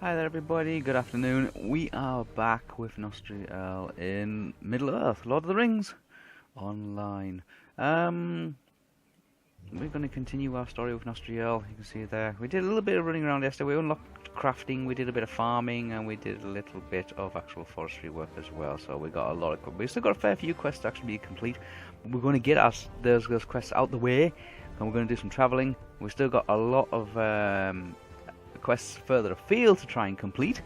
Hi there everybody, good afternoon. We are back with Nosterial in Middle-earth, Lord of the Rings online. We're going to continue our story with Nosterial. You can see there. We did a little bit of running around yesterday. We unlocked crafting, we did a bit of farming, and we did a little bit of actual forestry work as well. So we got a lot of... We've still got a fair few quests to actually be complete. We're going to get those quests out the way, and we're going to do some travelling. We've still got a lot of... quests further afield to try and complete.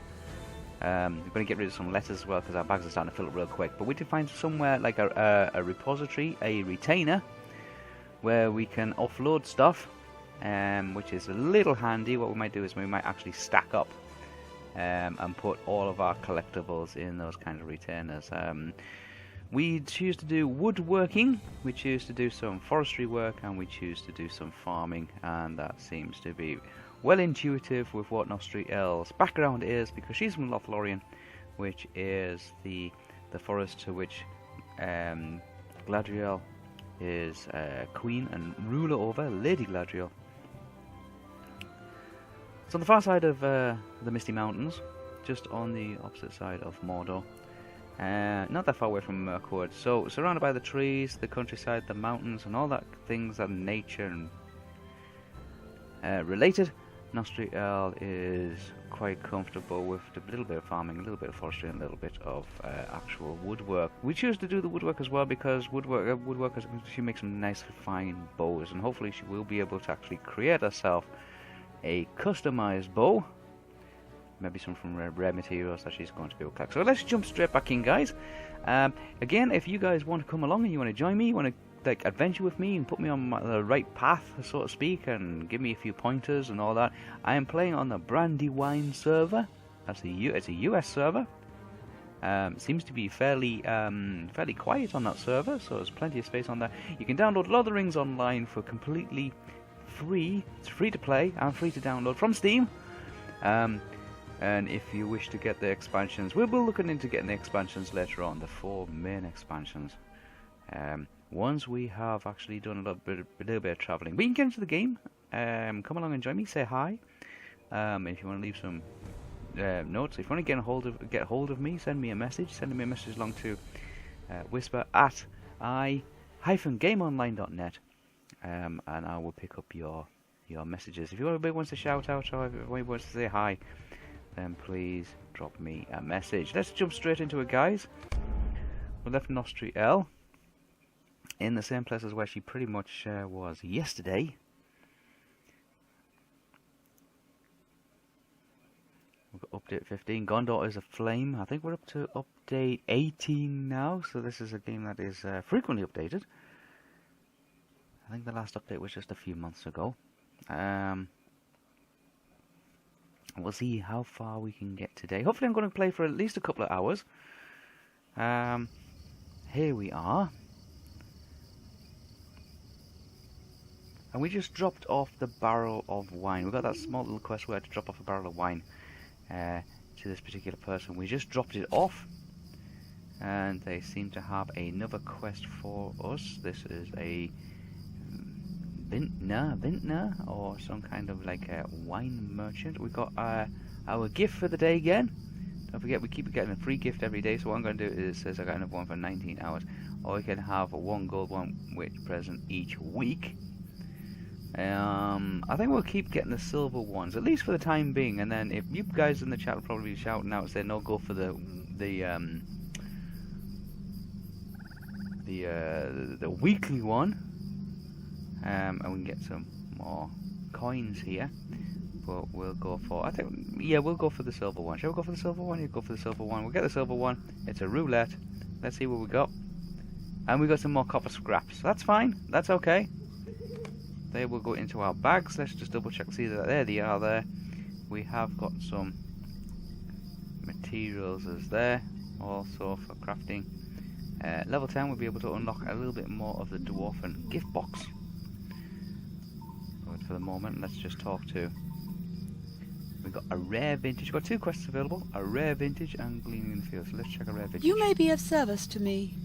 We're going to get rid of some letters as well because our bags are starting to fill up real quick. But we did find somewhere like a repository, a retainer, where we can offload stuff, which is a little handy. What we might do is we might actually stack up and put all of our collectibles in those kind of retainers. We choose to do woodworking, we choose to do some forestry work, and we choose to do some farming, and that seems to be well intuitive with what Nosterial's background is, because she's from Lothlorien, which is the forest to which Galadriel is queen and ruler over, Lady Galadriel. So on the far side of the Misty Mountains, just on the opposite side of Mordor, not that far away from Mirkwood, so surrounded by the trees, the countryside, the mountains, and all that things that are nature and related. Nosterial is quite comfortable with a little bit of farming, a little bit of forestry, and a little bit of actual woodwork. We choose to do the woodwork as well because woodworkers, she makes some nice fine bows, and hopefully she will be able to actually create herself a customized bow. Maybe some from rare materials that she's going to be able to collect. So let's jump straight back in, guys. Again, if you guys want to come along and you want to join me, you want to adventure with me and put me on the right path, so to speak, and give me a few pointers and all that, I am playing on the Brandywine server. It's a US server. Seems to be fairly quiet on that server, so there's plenty of space on there. You can download Lord of the Rings Online for completely free. It's free to play and free to download from Steam. And if you wish to get the expansions, we'll be looking into getting the expansions later on, the 4 main expansions. Once we have actually done a little bit of travelling, we can get into the game. Come along and join me. Say hi. If you want to leave some notes, if you want to get hold of me, send me a message. Send me a message along to Wispa at i-gameonline.net, and I will pick up your messages. If anybody wants to shout out or if anybody wants to say hi, then please drop me a message. Let's jump straight into it, guys. We left Nosterial in the same place as where she pretty much was yesterday. We've got update 15. Gondor is aflame. I think we're up to update 18 now, so this is a game that is frequently updated. I think the last update was just a few months ago. We'll see how far we can get today. Hopefully I'm going to play for at least a couple of hours. Here we are. And we just dropped off the barrel of wine. We've got that small little quest where to drop off a barrel of wine to this particular person. We just dropped it off, and they seem to have another quest for us. This is a vintner, or some kind of like a wine merchant. We got our gift for the day again. Don't forget, we keep getting a free gift every day. So what I'm going to do is, says I got another one for 19 hours, or we can have a 1 gold, 1 witch present each week. I think we'll keep getting the silver ones, at least for the time being. And then if you guys in the chat will probably be shouting out saying, "No, go for the weekly one," and we can get some more coins here. But we'll go for, we'll go for the silver one. Shall we go for the silver one? Yeah, go for the silver one. We'll get the silver one. It's a roulette. Let's see what we got. And we got some more copper scraps. That's fine. That's okay. They will go into our bags. Let's just double check, see that there they are there. We have got some materials as there, also for crafting. Level 10 we'll be able to unlock a little bit more of the dwarven gift box. But for the moment, let's just talk to... We've got a rare vintage. We've got 2 quests available, a rare vintage and gleaning in the field. So let's check a rare vintage. You may be of service to me.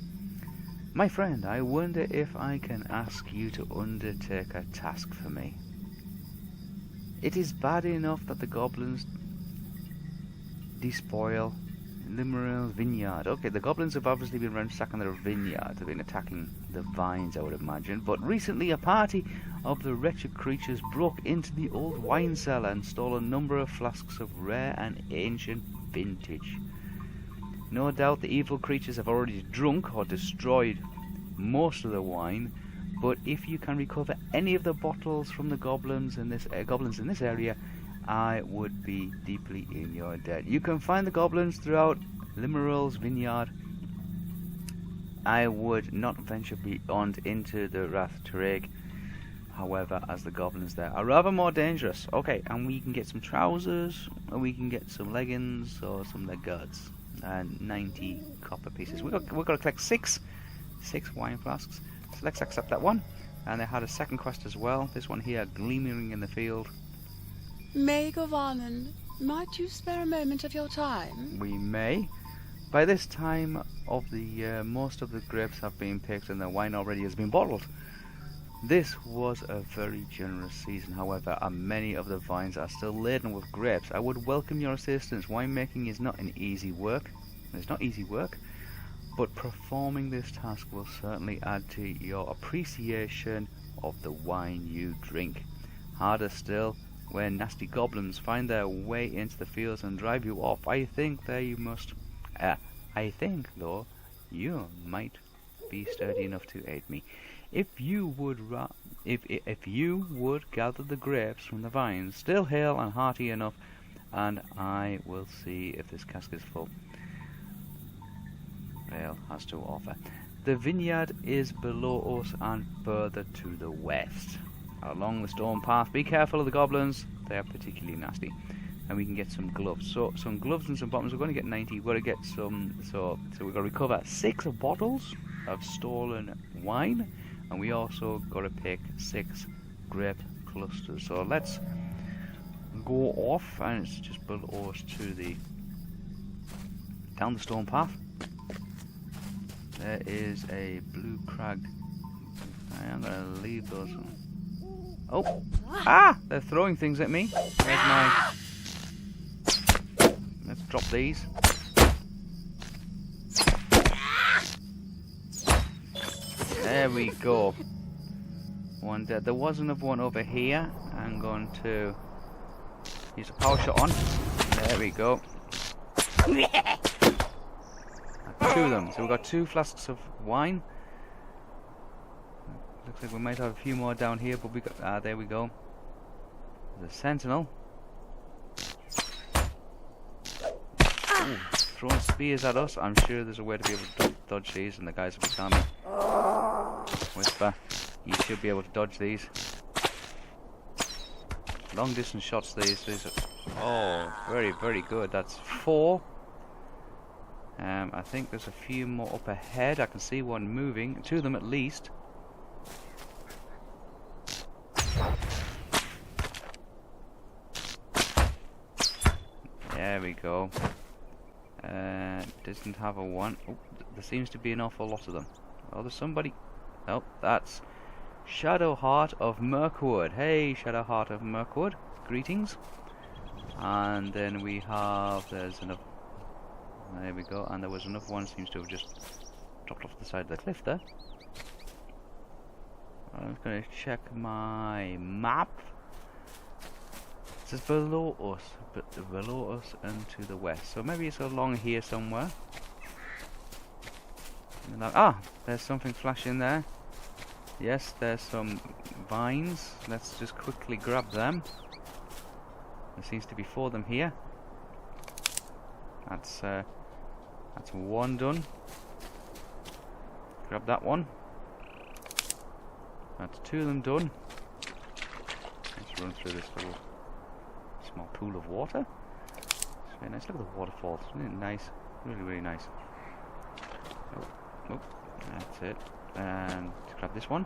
My friend, I wonder if I can ask you to undertake a task for me. It is bad enough that the goblins despoil Limeral's vineyard. Okay, the goblins have obviously been ransacking their vineyard. They've been attacking the vines, I would imagine. But recently, a party of the wretched creatures broke into the old wine cellar and stole a number of flasks of rare and ancient vintage. No doubt the evil creatures have already drunk or destroyed most of the wine, but if you can recover any of the bottles from the goblins in this area, I would be deeply in your debt. You can find the goblins throughout Limeral's vineyard. I would not venture beyond into the Rath Tereg, however, as the goblins there are rather more dangerous. Okay, and we can get some trousers, or we can get some leggings, or some leg guards, and 90 copper pieces. We've got to collect six wine flasks. So let's accept that one. And they had a second quest as well. This one here, gleaming in the field. Maid of Arnon, might you spare a moment of your time? We may. By this time of the year, most of the grapes have been picked and the wine already has been bottled. This was a very generous season, however, and many of the vines are still laden with grapes. I would welcome your assistance. Winemaking is not an easy work. It's not easy work, but performing this task will certainly add to your appreciation of the wine you drink. Harder still, when nasty goblins find their way into the fields and drive you off. I think though, you might be sturdy enough to aid me. If you would gather the grapes from the vines, still hale and hearty enough, and I will see if this cask is full. Ale has to offer. The vineyard is below us and further to the west. Along the stone path. Be careful of the goblins, they are particularly nasty. And we can get some gloves. So some gloves and some bottoms. We're going to get 90. We've got to get some. So we've got to recover 6 bottles of stolen wine, and we also got to pick 6 grape clusters. So let's go off, and it's just below us to the down the stone path. There is a blue crag. I'm going to leave those. Oh! Ah! They're throwing things at me. There's my... Let's drop these. There we go. One dead. There was another one over here. I'm going to use a power shot on. There we go. 2 of them. So we've got 2 flasks of wine. Looks like we might have a few more down here, but we got there we go. There's a sentinel. Ooh, throwing spears at us. I'm sure there's a way to be able to dodge these, and the guys will be coming. Wispa, you should be able to dodge these. Long distance shots. These are, oh, very, very good. That's 4. I think there's a few more up ahead. I can see one moving. 2 of them at least. There we go. Doesn't have a one. Oh, there seems to be an awful lot of them. Oh, there's somebody. Oh, that's Shadowheart of Mirkwood. Hey, Shadowheart of Mirkwood. Greetings. And then we have, there's another. There we go. And there was another one. Seems to have just dropped off the side of the cliff there. I'm just going to check my map. It says below us, but below us and to the west. So maybe it's along here somewhere. There's something flashing there. Yes, there's some vines. Let's just quickly grab them. There seems to be 4 of them here. That's one done. Grab that one. That's 2 of them done. Let's run through this little small pool of water. It's very nice. Look at the waterfalls. Isn't it nice? Really, really nice. Oh, that's it. And let's grab this one.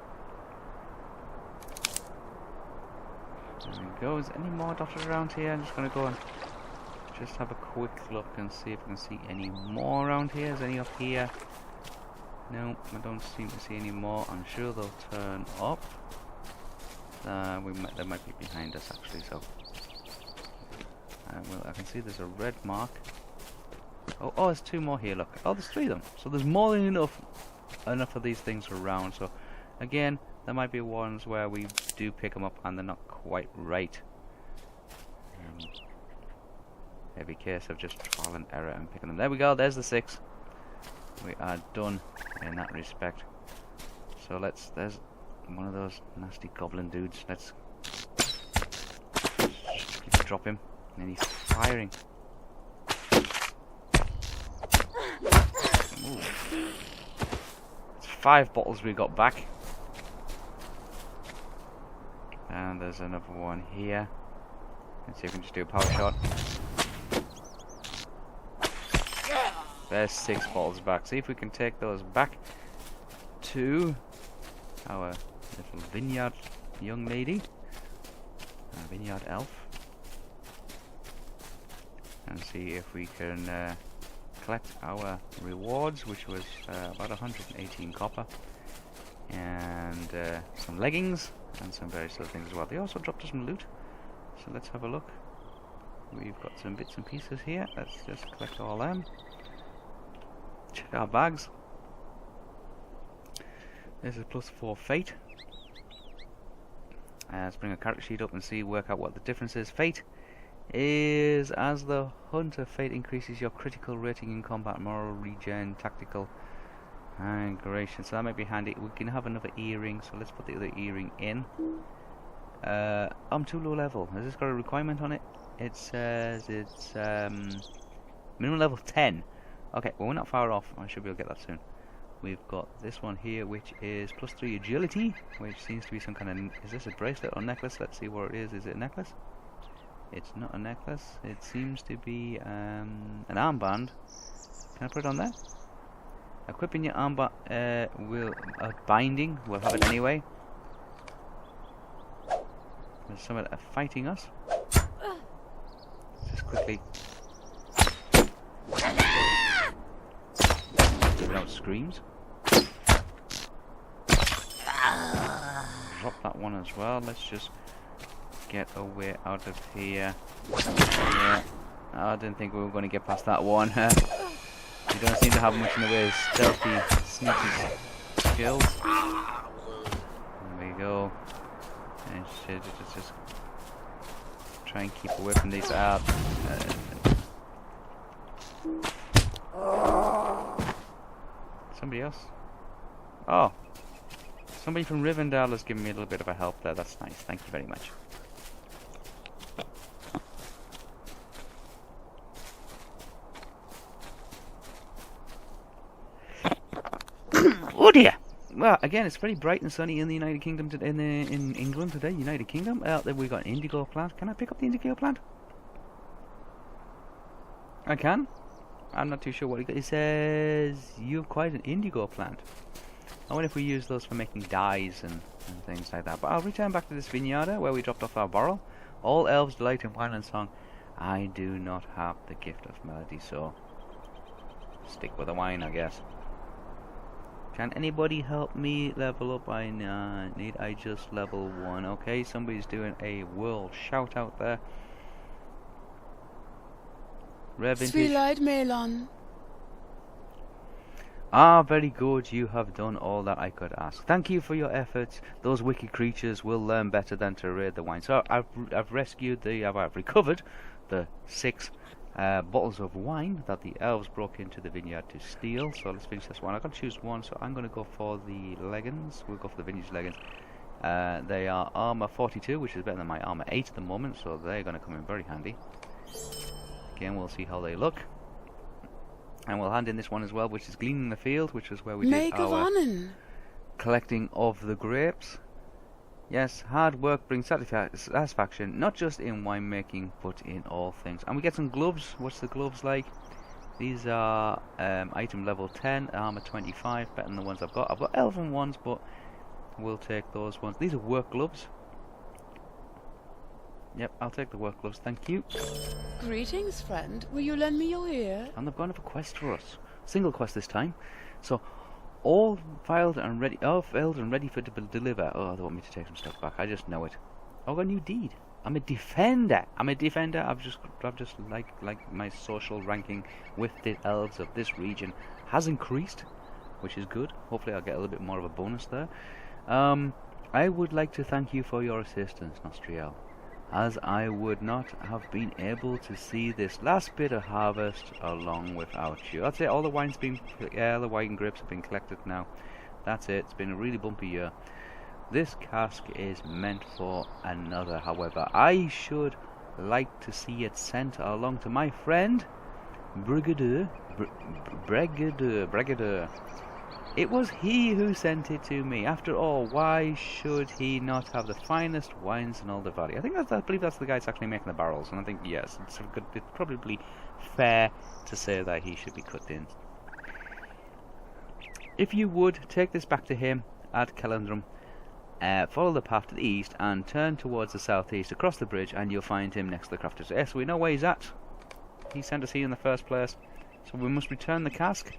There we go. Is there any more dotted around here? I'm just going to go and just have a quick look and see if we can see any more around here. Is any up here? No, I don't seem to see any more. I'm sure they'll turn up. They might be behind us actually. So, well, I can see there's a red mark Oh, there's 2 more here, look. Oh, there's 3 of them. So there's more than enough of these things around. So, again, there might be ones where we do pick them up and they're not quite right. Every case of just trial and error and picking them. There we go, there's the 6. We are done in that respect. So there's one of those nasty goblin dudes. Let's just drop him. And he's firing. Ooh. It's 5 bottles we got back. And there's another one here. Let's see if we can just do a power shot. There's 6 bottles back. See if we can take those back to our little vineyard young lady. Our vineyard elf. And see if we can collect our rewards, which was about 118 copper. And some leggings. And some various other things as well. They also dropped us some loot. So let's have a look. We've got some bits and pieces here. Let's just collect all them. Check our bags. This is +4 fate. Let's bring a character sheet up and see, work out what the difference is. Fate is as the hunter, fate increases your critical rating in combat, moral regen, tactical aggression. So that might be handy. We can have another earring, so let's put the other earring in. I'm too low level. Has this got a requirement on it? It says it's minimum level 10. Okay, well we're not far off. I should be able to get that soon. We've got this one here, which is +3 agility, which seems to be some kind of... Is this a bracelet or necklace? Let's see what it is. Is it a necklace? It's not a necklace. It seems to be an armband. Can I put it on there? Equipping your armband binding. We'll have it anyway. There's someone fighting us. Just quickly. Without screams. Drop that one as well. Let's just get away out of here. Yeah. I didn't think we were going to get past that one. We don't seem to have much in the way of stealthy, sneaky skills. There we go. And just try and keep away from these. Somebody else? Oh, somebody from Rivendell has given me a little bit of a help there. That's nice. Thank you very much. Oh dear. Well, again, it's very bright and sunny in the United Kingdom today. In England today, United Kingdom. Then we got an indigo plant. Can I pick up the indigo plant? I can. I'm not too sure what it says. You've quite an indigo plant. I wonder if we use those for making dyes and things like that. But I'll return back to this vineyard where we dropped off our barrel. All elves delight in wine and song. I do not have the gift of melody, so stick with the wine, I guess. Can anybody help me level up? I just level 1. Okay, somebody's doing a world shout out there. Rare vintage. Sweet-eyed Melon. Ah, very good. You have done all that I could ask. Thank you for your efforts. Those wicked creatures will learn better than to raid the wine. So I've rescued I've recovered the 6 bottles of wine that the elves broke into the vineyard to steal. So let's finish this one. I've got to choose one, so I'm going to go for the leggings. We'll go for the vintage leggings. They are armor 42, which is better than my armor 8 at the moment, so they're going to come in very handy. Again, we'll see how they look. And we'll hand in this one as well, which is Gleaning the Field, which is where we did our collecting of the grapes. Yes, hard work brings satisfaction, not just in winemaking, but in all things. And we get some gloves. What's the gloves like? These are item level 10, armor 25, better than the ones I've got. I've got elven ones, but we'll take those ones. These are work gloves. Yep, I'll take the work gloves, thank you. Greetings, friend. Will you lend me your ear? And they've gone up a quest for us. Single quest this time. So, all filed and ready for to deliver. Oh, they want me to take some stuff back. I just know it. Oh, I've got a new deed. I'm a defender. I'm a defender. I've just like my social ranking with the elves of this region has increased, which is good. Hopefully I'll get a little bit more of a bonus there. I would like to thank you for your assistance, Nosterial, as I would not have been able to see this last bit of harvest along without you. That's it. All the wine's been, the wine grapes have been collected now. That's it. It's been a really bumpy year. This cask is meant for another. However, I should like to see it sent along to my friend Brigadier. It was he who sent it to me. After all, why should he not have the finest wines in all the valley? I believe that's the guy that's actually making the barrels, and I think yes, it's probably fair to say that he should be cut in. If you would take this back to him at Kellandrum, follow the path to the east and turn towards the southeast across the bridge, and you'll find him next to the crafters. Yes, we know where he's at. He sent us here in the first place, so we must return the cask.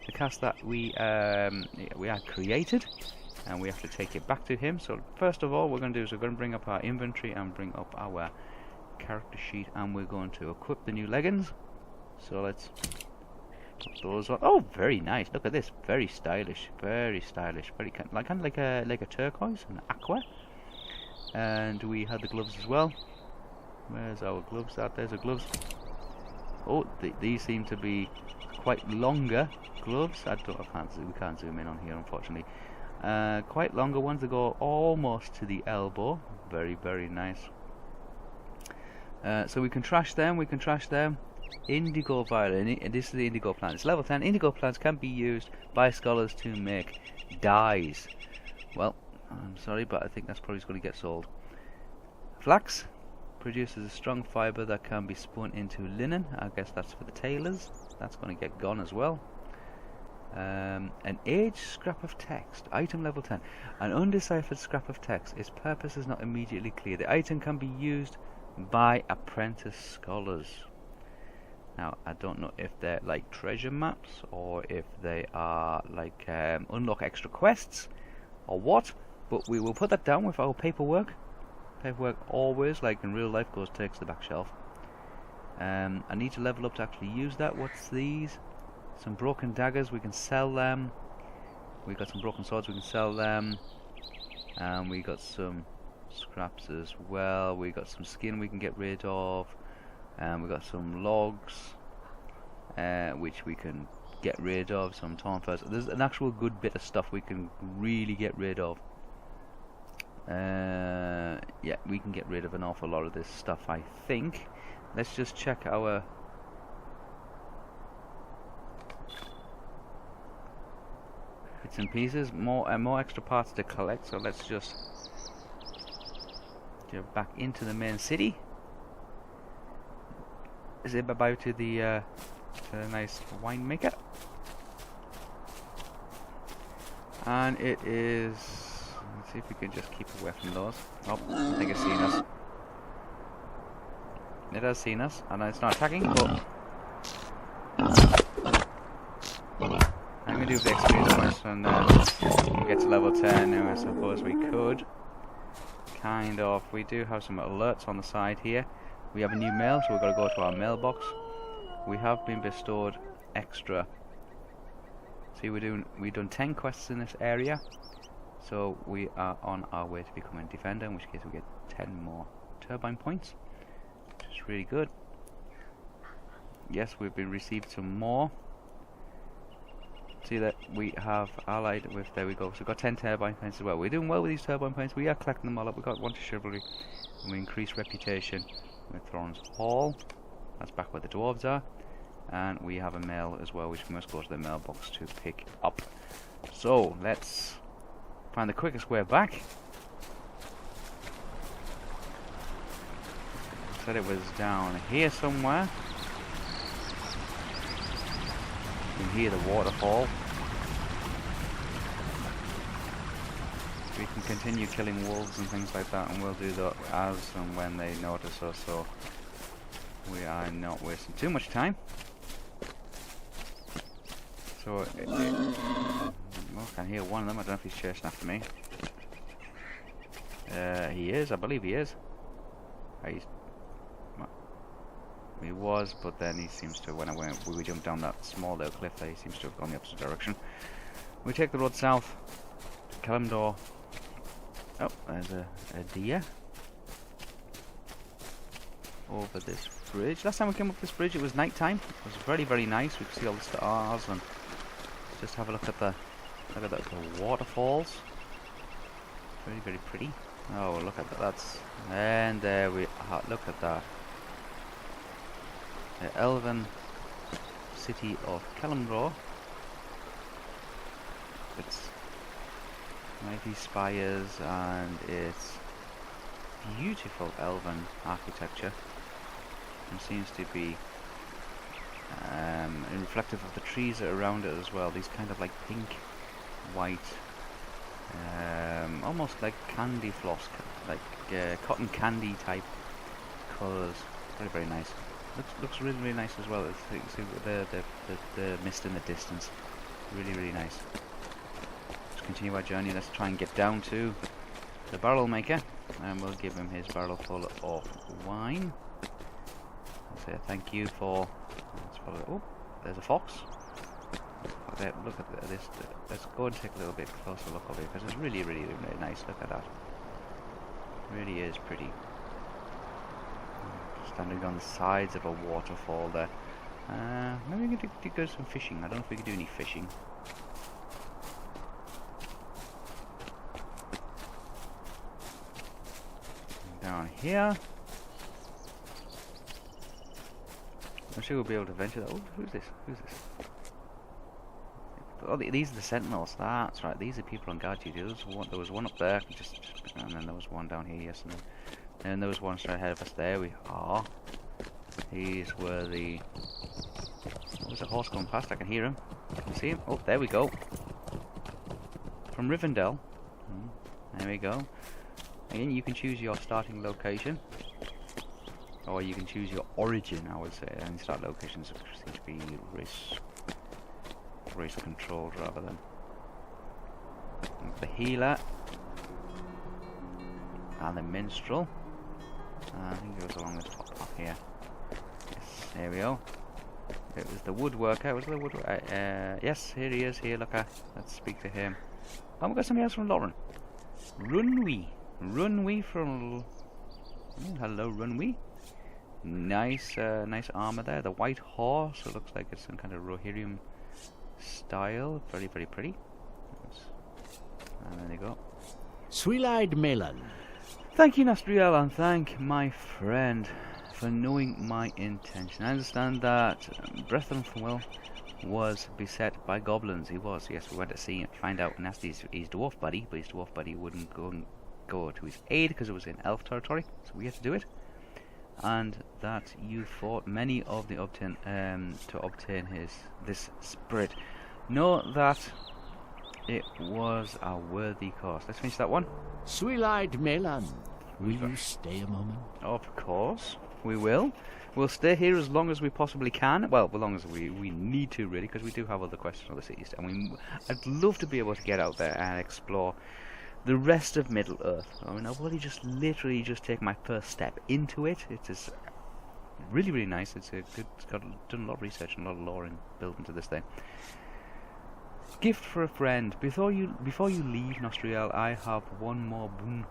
The cask that we had created, and we have to take it back to him. So first of all, we're going to do is we're going to bring up our inventory and bring up our character sheet, and we're going to equip the new leggings. So let's put those on. Oh, very nice! Look at this, very stylish, very kind of like a turquoise, an aqua. And we had the gloves as well. Where's our gloves? There's the gloves. Oh, these seem to be quite longer gloves. We can't zoom in on here, unfortunately. Quite longer ones that go almost to the elbow. Very, very nice. So we can trash them. Indigo violet. This is the indigo plant. It's level 10. Indigo plants can be used by scholars to make dyes. Well, I'm sorry, but I think that's probably going to get sold. Flax produces a strong fibre that can be spun into linen. I guess that's for the tailors. That's going to get gone as well. An aged scrap of text. Item level 10. An undeciphered scrap of text. Its purpose is not immediately clear. The item can be used by apprentice scholars. Now, I don't know if they're like treasure maps, or if they are like unlock extra quests, or what, but we will put that down with our paperwork. Paperwork always, like in real life, takes the back shelf. I need to level up to actually use that. What's these? Some broken daggers, we can sell them. We got some broken swords, we can sell them. And we got some scraps as well. We got some skin we can get rid of. And we got some logs, which we can get rid of. Some torn furs. There's an actual good bit of stuff we can really get rid of. Yeah, we can get rid of an awful lot of this stuff, I think. Let's just check our bits and pieces. More extra parts to collect. So let's just go back into the main city. Is it about to the nice winemaker? And it is. Let's see if we can just keep away from those. Oh, I think it's seen us. It has seen us, and it's not attacking, but I'm going to do the experience points, and we'll get to level 10 now. I suppose we could. Kind of. We do have some alerts on the side here. We have a new mail, so we've got to go to our mailbox. We have been bestowed extra. See, we've done 10 quests in this area, so we are on our way to becoming a defender, in which case we get 10 more turbine points, which is really good. Yes, we've been received some more. See that we have allied with, there we go, so we've got 10 turbine points as well. We're doing well with these turbine points. We are collecting them all up. We've got 1 to chivalry, and we increase reputation with Thorns Hall. That's back where the dwarves are. And we have a mail as well, which we must go to the mailbox to pick up. So let's find the quickest way back. Said it was down here somewhere. You can hear the waterfall. We can continue killing wolves and things like that, and we'll do that as and when they notice us, so we are not wasting too much time. So, well, I can hear one of them. I don't know if he's chasing after me. He is, I believe he is. He was, but then he seems to, when we jumped down that small little cliff there, he seems to have gone the opposite direction. We take the road south to Kalimdor. Oh, there's a deer over this bridge. Last time we came up this bridge, it was night time. It was very, very nice. We could see all the stars and just have a look at the waterfalls. Very, very pretty. Oh, look at that. And there we are. Look at that. The elven city of Kalimdor. It's mighty spires and its beautiful elven architecture, and seems to be reflective of the trees that are around it as well. These kind of like pink, white, almost like candy floss, like cotton candy type colours. Very, very nice. Looks really, really nice as well. You can see the mist in the distance. Really, really nice. Let's continue our journey. Let's try and get down to the barrel maker, and we'll give him his barrel full of wine. I'll say thank you for. Oh, there's a fox. Okay, look at this. Let's go and take a little bit closer look of it, because it's really, really, really nice. Look at that. Really is pretty. Standing on the sides of a waterfall there. Maybe we could do some fishing. I don't know if we could do any fishing. Down here. I'm sure we'll be able to venture that. Oh, who's this? Who's this? Oh, these are the sentinels. That's right. These are people on guard duty. There was one up there, and then there was one down here. Yes, and then there was one straight ahead of us. There we are. These were the. There's a horse going past. I can hear him. I can see him. Oh, there we go. From Rivendell. There we go. Again, you can choose your starting location, or you can choose your origin. I would say, and start locations seem to be race controlled rather than the healer and the minstrel. I think it was along the top path here. Yes, there we go. It was the woodworker. Was the woodworker? Yes, here he is. Here, look at. Let's speak to him. Oh, we got somebody else from Lauren. Runwee from. Hello, Runwee. Nice, nice armor there. The white horse. It looks like it's some kind of Rohirrim style. Very, very pretty. And there you go. Sweet-eyed Melon. Thank you, Nosterial, and thank my friend for knowing my intention. I understand that Brethren from Will was beset by goblins. He was, yes, we went to see him, find out, and asked his dwarf buddy, but his dwarf buddy wouldn't go to his aid because it was in elf territory, so we had to do it. And that you fought many of the to obtain this spirit. Know that it was a worthy cause. Let's finish that one. Sweet-eyed Melon. Will you stay a moment? Of course, we will. We'll stay here as long as we possibly can. Well, as long as we need to, really, because we do have other questions on the cities. And I'd love to be able to get out there and explore the rest of Middle-earth. I mean, I've only literally just taken my first step into it. It is really, really nice. It's done a lot of research and a lot of lore built into this thing. Gift for a friend. Before you leave, Nosterial, I have one more boon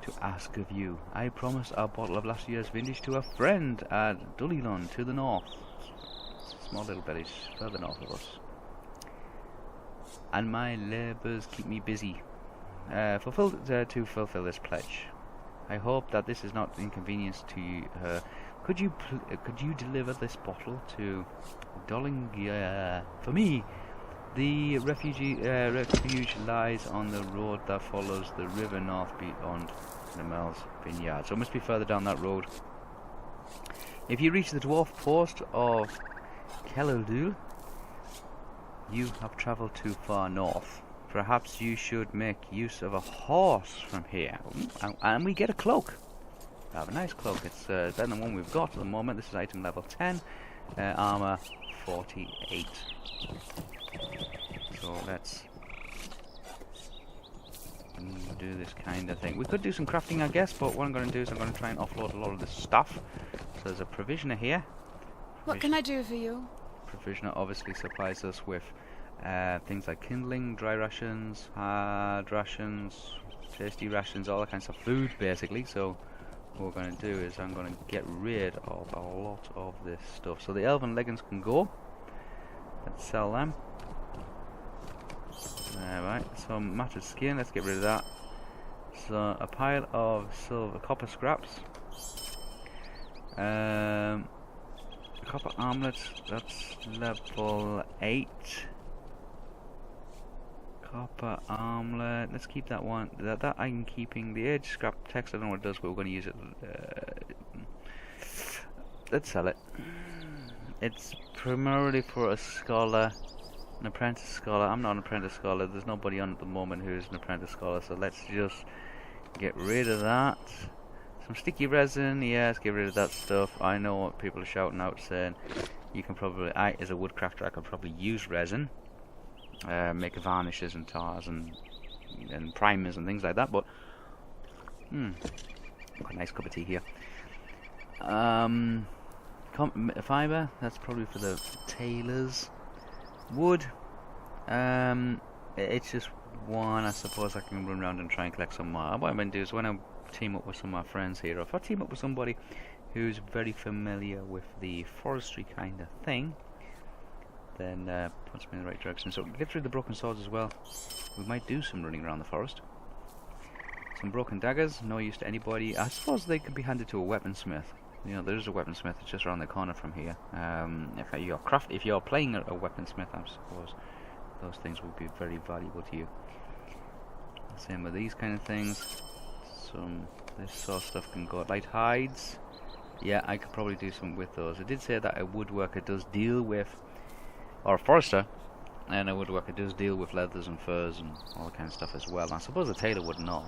to ask of you. I promise a bottle of last year's vintage to a friend at Dullylon to the north. Small little village further north of us. And my labours keep me busy. To fulfill this pledge. I hope that this is not inconvenience to her. Could you deliver this bottle to Dolling for me? The refuge lies on the road that follows the river north beyond the Mel's vineyard. So it must be further down that road. If you reach the dwarf post of Kelldul, you have travelled too far north. Perhaps you should make use of a horse from here. And we get a cloak. I have a nice cloak. It's better than the one we've got at the moment. This is item level 10. Armour 48. So let's can do this kind of thing. We could do some crafting, I guess, but what I'm going to do is I'm going to try and offload a lot of this stuff. So there's a provisioner here. What can I do for you? Provisioner obviously supplies us with things like kindling, dry rations, hard rations, tasty rations, all that kinds of food, basically. So what we're going to do is I'm going to get rid of a lot of this stuff. So the elven leggings can go. Let's sell them. Alright, so matted skin, let's get rid of that. So a pile of silver copper scraps. Copper armlet, that's level 8. Copper armlet, let's keep that one. That I'm keeping. The edge scrap text, I don't know what it does, but we're going to use it. Let's sell it. It's primarily for a scholar, an apprentice scholar. I'm not an apprentice scholar. There's nobody on at the moment who's an apprentice scholar, so let's just get rid of that. Some sticky resin, yes, get rid of that stuff. I know what people are shouting out saying. You can probably, as a woodcrafter, I could probably use resin, make varnishes and tars and primers and things like that. But got a nice cup of tea here. Fiber, that's probably for the tailors. Wood, it's just one. I suppose I can run around and try and collect some more. What I'm going to do is when I team up with some of my friends here, or if I team up with somebody who's very familiar with the forestry kind of thing, then puts me in the right direction. So get through the broken swords as well. We might do some running around the forest. Some broken daggers, no use to anybody. I suppose they could be handed to a weaponsmith. You know, there is a weaponsmith just around the corner from here. If you're playing a weaponsmith, I suppose those things would be very valuable to you. Same with these kind of things. This sort of stuff can go. Light hides, yeah, I could probably do some with those. I did say that a woodworker does deal with, or a forester, and a woodworker does deal with leathers and furs and all that kind of stuff as well. And I suppose a tailor would know.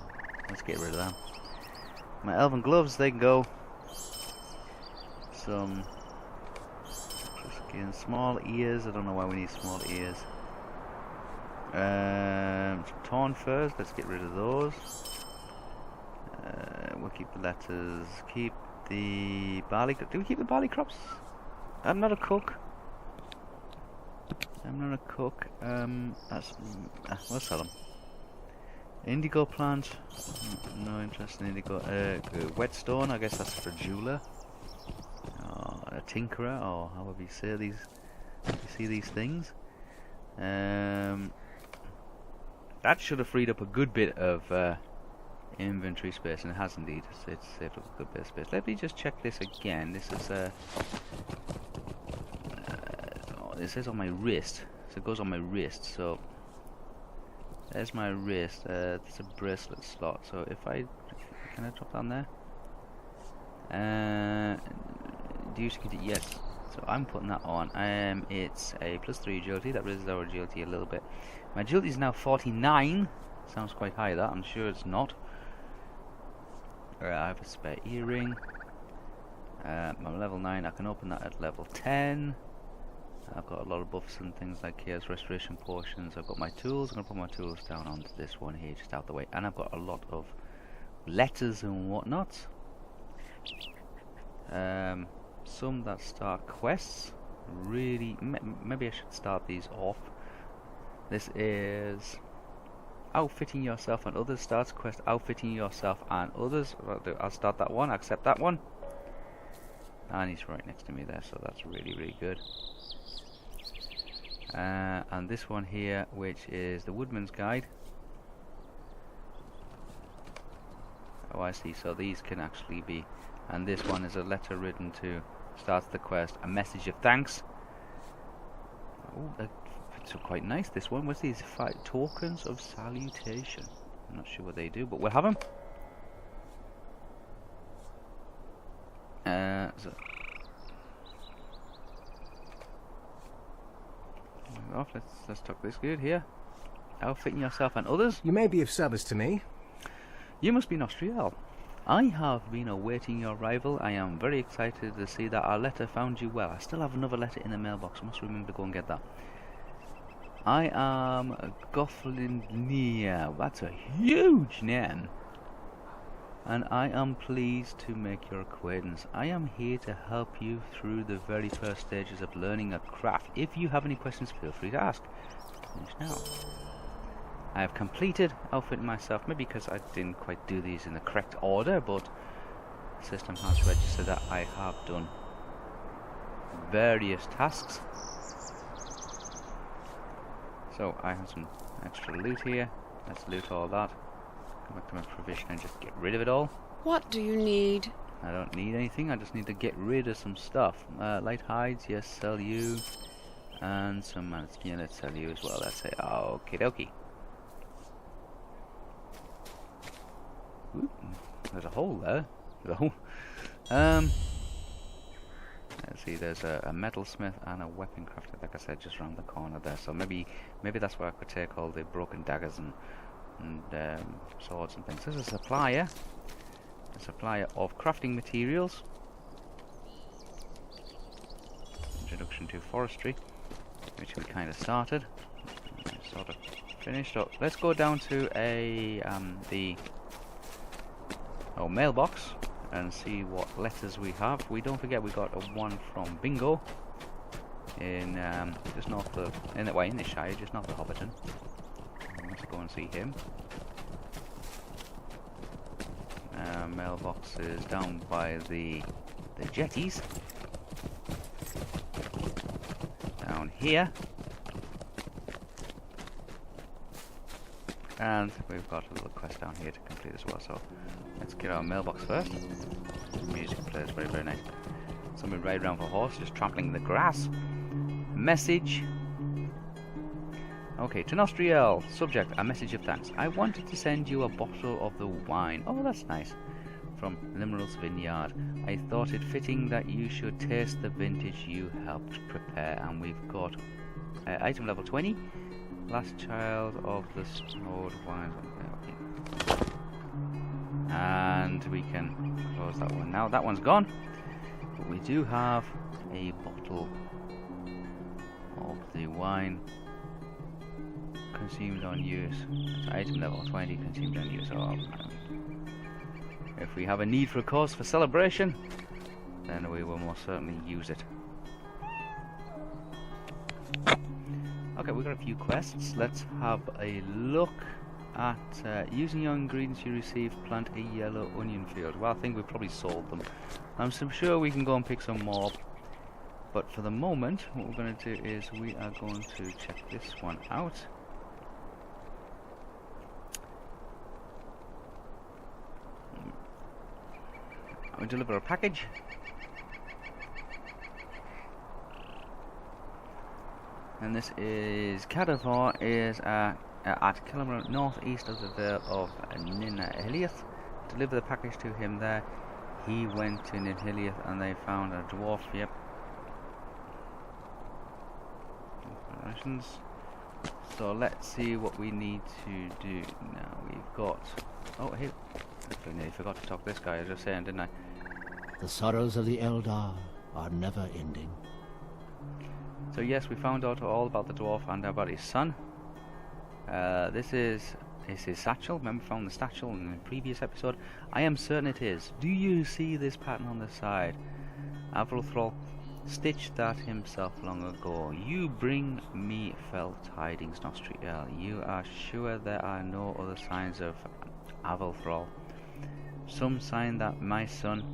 Let's get rid of them. My elven gloves, they can go. Some skin, small ears. I don't know why we need small ears. Some torn furs. Let's get rid of those. We'll keep the letters. Keep the barley. Do we keep the barley crops? I'm not a cook. We'll sell them. Indigo plant. No interest in indigo. Whetstone. I guess that's for a jeweler. A tinkerer, or however you say these. You see these things. That should have freed up a good bit of inventory space, and it has indeed. It's saved up a good bit of space. Let me just check this again. This is it says on my wrist, so it goes on my wrist. So there's my wrist. It's a bracelet slot. So if I can I drop down there? Do you get it? Yes. So I'm putting that on. It's a +3 agility. That raises our agility a little bit. My agility is now 49. Sounds quite high. That I'm sure it's not. I have a spare earring. I'm level 9. I can open that at level 10. I've got a lot of buffs and things like chaos restoration potions. I've got my tools. I'm gonna put my tools down onto this one here, just out the way. And I've got a lot of letters and whatnot. Some that start quests. Really, maybe I should start these off. This is outfitting yourself and others. Starts quest outfitting yourself and others. I'll start that one. Accept that one. And he's right next to me there, so that's really, really good. And this one here, which is the Woodman's Guide. Oh, I see. So these can actually be. And this one is a letter written to starts the quest. A message of thanks. Oh, that's quite nice. This one. What's these? 5 tokens of salutation. I'm not sure what they do, but we'll have them. So off. Let's talk this good here. Outfitting yourself and others. You may be of service to me. You must be Nosterial. I have been awaiting your arrival. I am very excited to see that our letter found you well. I still have another letter in the mailbox. I must remember to go and get that. I am Gothlinir. That's a huge name. And I am pleased to make your acquaintance. I am here to help you through the very first stages of learning a craft. If you have any questions, feel free to ask. Finish now. I have completed outfitting myself, maybe because I didn't quite do these in the correct order, but the system has registered that I have done various tasks. So I have some extra loot here. Let's loot all that. Go back to my provision and just get rid of it all. What do you need? I don't need anything, I just need to get rid of some stuff. Light hides, yes, sell you. And some skin, let's sell you as well. That's it. Okie dokie. Ooh, there's a hole there. There's a hole. Let's see, there's a metalsmith and a weapon crafter, like I said, just around the corner there. So maybe that's where I could take all the broken daggers and swords and things. There's a supplier of crafting materials. Introduction to forestry, which we kind of started, sort of finished. So let's go down to the mailbox and see what letters we have. We don't forget we got a one from Bingo in just north of in the Shire, just north of Hobbiton. Let's go and see him. Mailbox is down by the jetties. Down here. And we've got a little quest down here to complete as well, so let's get our mailbox first. Music plays very, very nice. Somebody riding around for a horse, just trampling the grass. Message. Okay, to Nosterial. Subject, a message of thanks. I wanted to send you a bottle of the wine. Oh, that's nice. From Limeral's vineyard. I thought it fitting that you should taste the vintage you helped prepare. And we've got item level 20. Last child of the snowed wines. Okay. And we can close that one now. That one's gone. But we do have a bottle of the wine. Consumed on use. It's item level 20, consumed on use. Oh, if we have a need for a cause for celebration, then we will most certainly use it. Okay, we've got a few quests. Let's have a look at using your ingredients you received, plant a yellow onion field. Well, I think we've probably sold them. I'm sure we can go and pick some more. But for the moment, what we're going to do is we are going to check this one out. We deliver a package. And this is Cadaver is at Killamore, northeast of the Vale of Ninhiliath. Deliver the package to him there. He went to Ninhiliath and they found a dwarf. Yep. So let's see what we need to do now. We've got. Oh, hey. I nearly forgot to talk to this guy. I was just saying, didn't I? The sorrows of the Eldar are never ending. So yes, we found out all about the dwarf and about his son. This is his satchel. Remember, we found the satchel in the previous episode. I am certain it is. Do you see this pattern on the side? Avrothrall stitched that himself long ago. You bring me fell tidings, Nosterial. You are sure there are no other signs of Avrothrall? Some sign that my son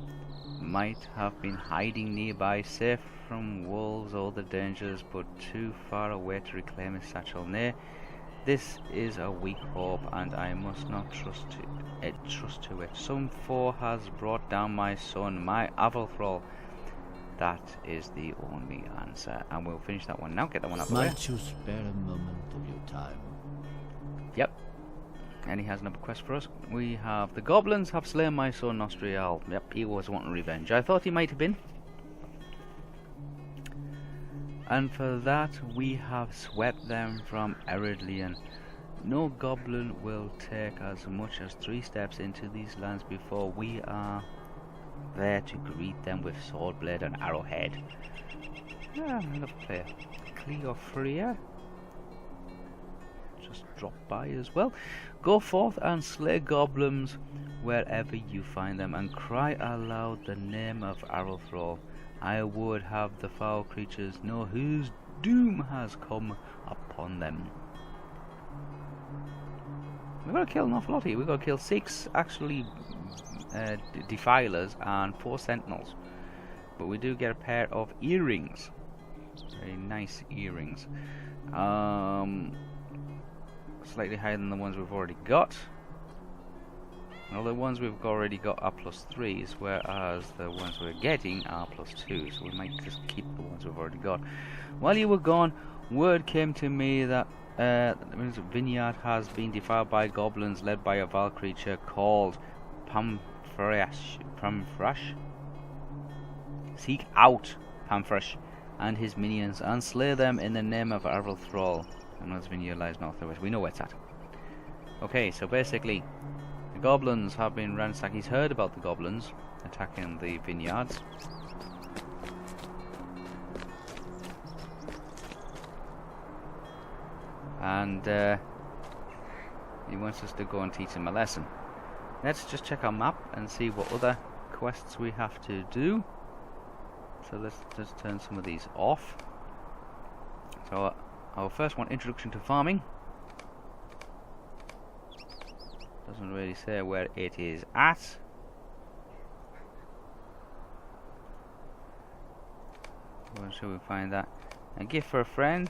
might have been hiding nearby, safe from wolves or the dangers, but too far away to reclaim his satchel. Nay, this is a weak hope, and I must not trust to it. Some foe has brought down my son, my Avrothrall. That is the only answer. And we'll finish that one now. Get that one out of the way. Might you spare a moment of your time? Yep. And he has another quest for us. We have the goblins have slain my son Nosterial. Yep, he was wanting revenge. I thought he might have been. And for that we have swept them from Eredlian. No goblin will take as much as 3 steps into these lands before we are there to greet them with sword blade and arrowhead. Ah, another player. Cleofria. drop by as well. Go forth and slay goblins wherever you find them, and cry aloud the name of Arrowthrall. I would have the foul creatures know whose doom has come upon them. We've got to kill an awful lot here. We've got to kill 6 actually defilers and 4 sentinels. But we do get a pair of earrings. Very nice earrings. Slightly higher than the ones we've already got. Well, the ones we've already got are +3s, whereas the ones we're getting are +2. So we might just keep the ones we've already got. While you were gone, word came to me that the vineyard has been defiled by goblins led by a vile creature called Pamfresh. Seek out Pamfresh and his minions and slay them in the name of Arrowthrall. And this vineyard lies north of it. We know where it's at. Okay, so basically, the goblins have been ransacked. He's heard about the goblins attacking the vineyards. And he wants us to go and teach him a lesson. Let's just check our map and see what other quests we have to do. So let's just turn some of these off. So our first one, introduction to farming. Doesn't really say where it is at. Where shall we find that? A gift for a friend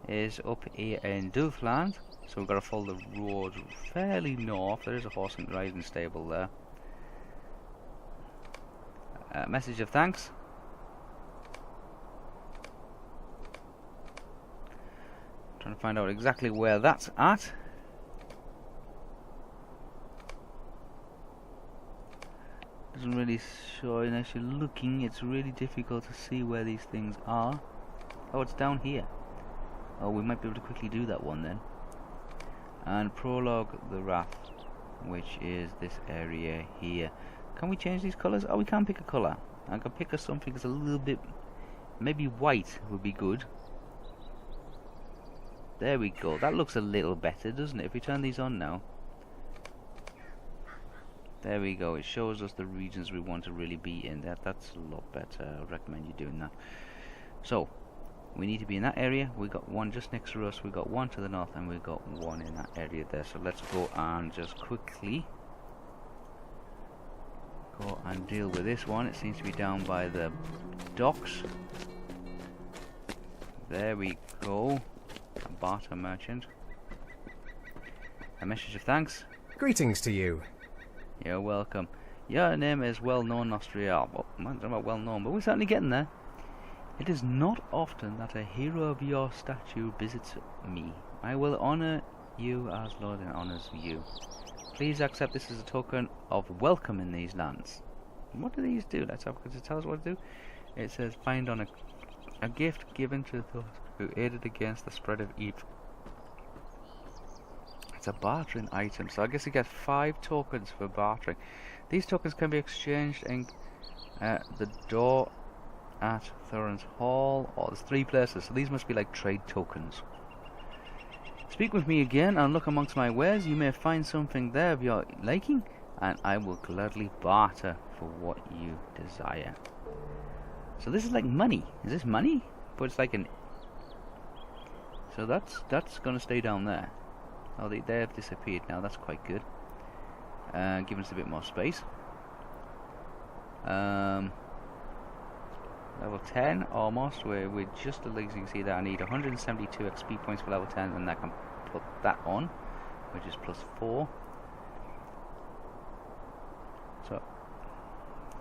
is up here in Dulthland. So we've got to follow the road fairly north. There is a horse and riding stable there. Message of thanks. Trying to find out exactly where that's at. Doesn't really show, unless you're looking. It's really difficult to see where these things are. Oh, it's down here. Oh, we might be able to quickly do that one then. And prologue the Wrath, which is this area here. Can we change these colours? Oh, we can pick a colour. I can pick us something that's a little bit, maybe white would be good. There we go. That looks a little better, doesn't it? If we turn these on now. There we go. It shows us the regions we want to really be in. That's a lot better. I would recommend you doing that. So, we need to be in that area. We got one just next to us. We got one to the north, and we got one in that area there. So let's go and just quickly go and deal with this one. It seems to be down by the docks. There we go. A barter merchant. A message of thanks. Greetings to you. You're welcome. Your name is well known, Nosterial. Well, I don't know about well known, but we're certainly getting there. It is not often that a hero of your stature visits me. I will honor you as Lord and honors you. Please accept this as a token of welcome in these lands. What do these do? Let's have to tell us what to do. It says find on a gift given to those who aided against the spread of evil. It's a bartering item, so I guess you get 5 tokens for bartering. These tokens can be exchanged in the door at Thorin's Hall, or there's 3 places, so these must be like trade tokens. Speak with me again and look amongst my wares. You may find something there of your liking, and I will gladly barter for what you desire. So this is like money. Is this money? But it's like an... So that's going to stay down there. Oh, they have disappeared now. That's quite good. Giving us a bit more space. Level 10 almost. We're just as you can see that I need 172 XP points for level 10, and I can put that on, which is +4. So,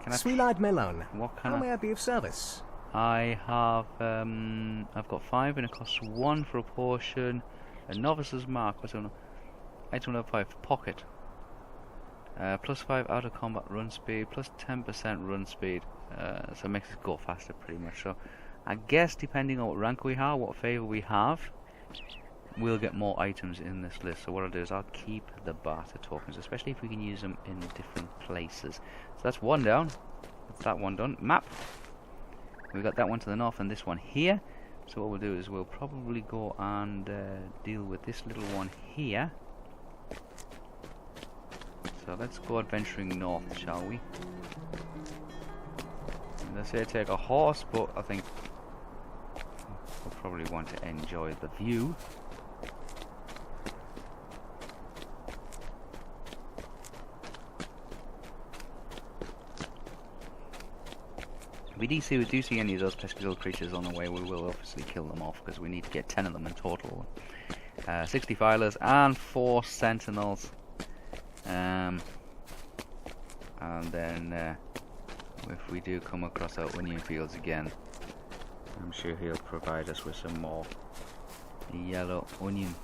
can I? Sweet-eyed Melon. What can How may I be of service? I have I've got 5, and it costs 1 for a potion. A novice's mark. What's on? Item level 5 pocket. +5 out of combat run speed, +10% run speed. So it makes us go faster pretty much. So I guess depending on what rank we have, what favour we have, we'll get more items in this list. So what I'll do is I'll keep the barter tokens, especially if we can use them in different places. So that's 1 down. That's that one done. Map. We've got that one to the north and this one here. So what we'll do is we'll probably go and deal with this little one here. So let's go adventuring north, shall we? And I say take a horse, but I think we'll probably want to enjoy the view. If we do see any of those pesky little creatures on the way, we will obviously kill them off, because we need to get 10 of them in total. 60 filers and 4 sentinels. And then if we do come across our onion fields again, I'm sure he'll provide us with some more yellow onion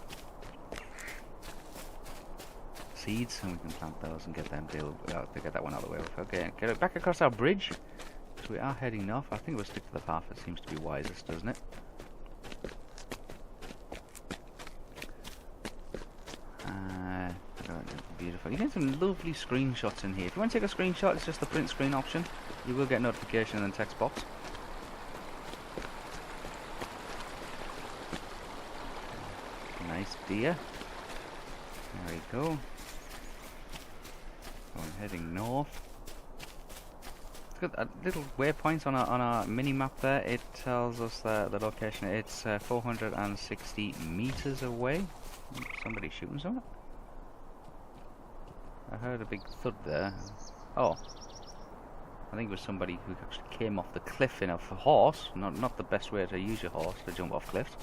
seeds, and we can plant those and get them to get that one out of the way. Okay, get it back across our bridge. So we are heading north. I think we'll stick to the path that seems to be wisest, doesn't it? Beautiful. You get some lovely screenshots in here. If you want to take a screenshot, it's just the print screen option. You will get notification in the text box. Nice deer. There we go. So I'm heading north. It's got little waypoints on our mini map there. It tells us the location. It's 460 meters away. Somebody shooting something. I heard a big thud there. Oh, I think it was somebody who actually came off the cliff in a horse. Not the best way to use your horse to jump off cliffs.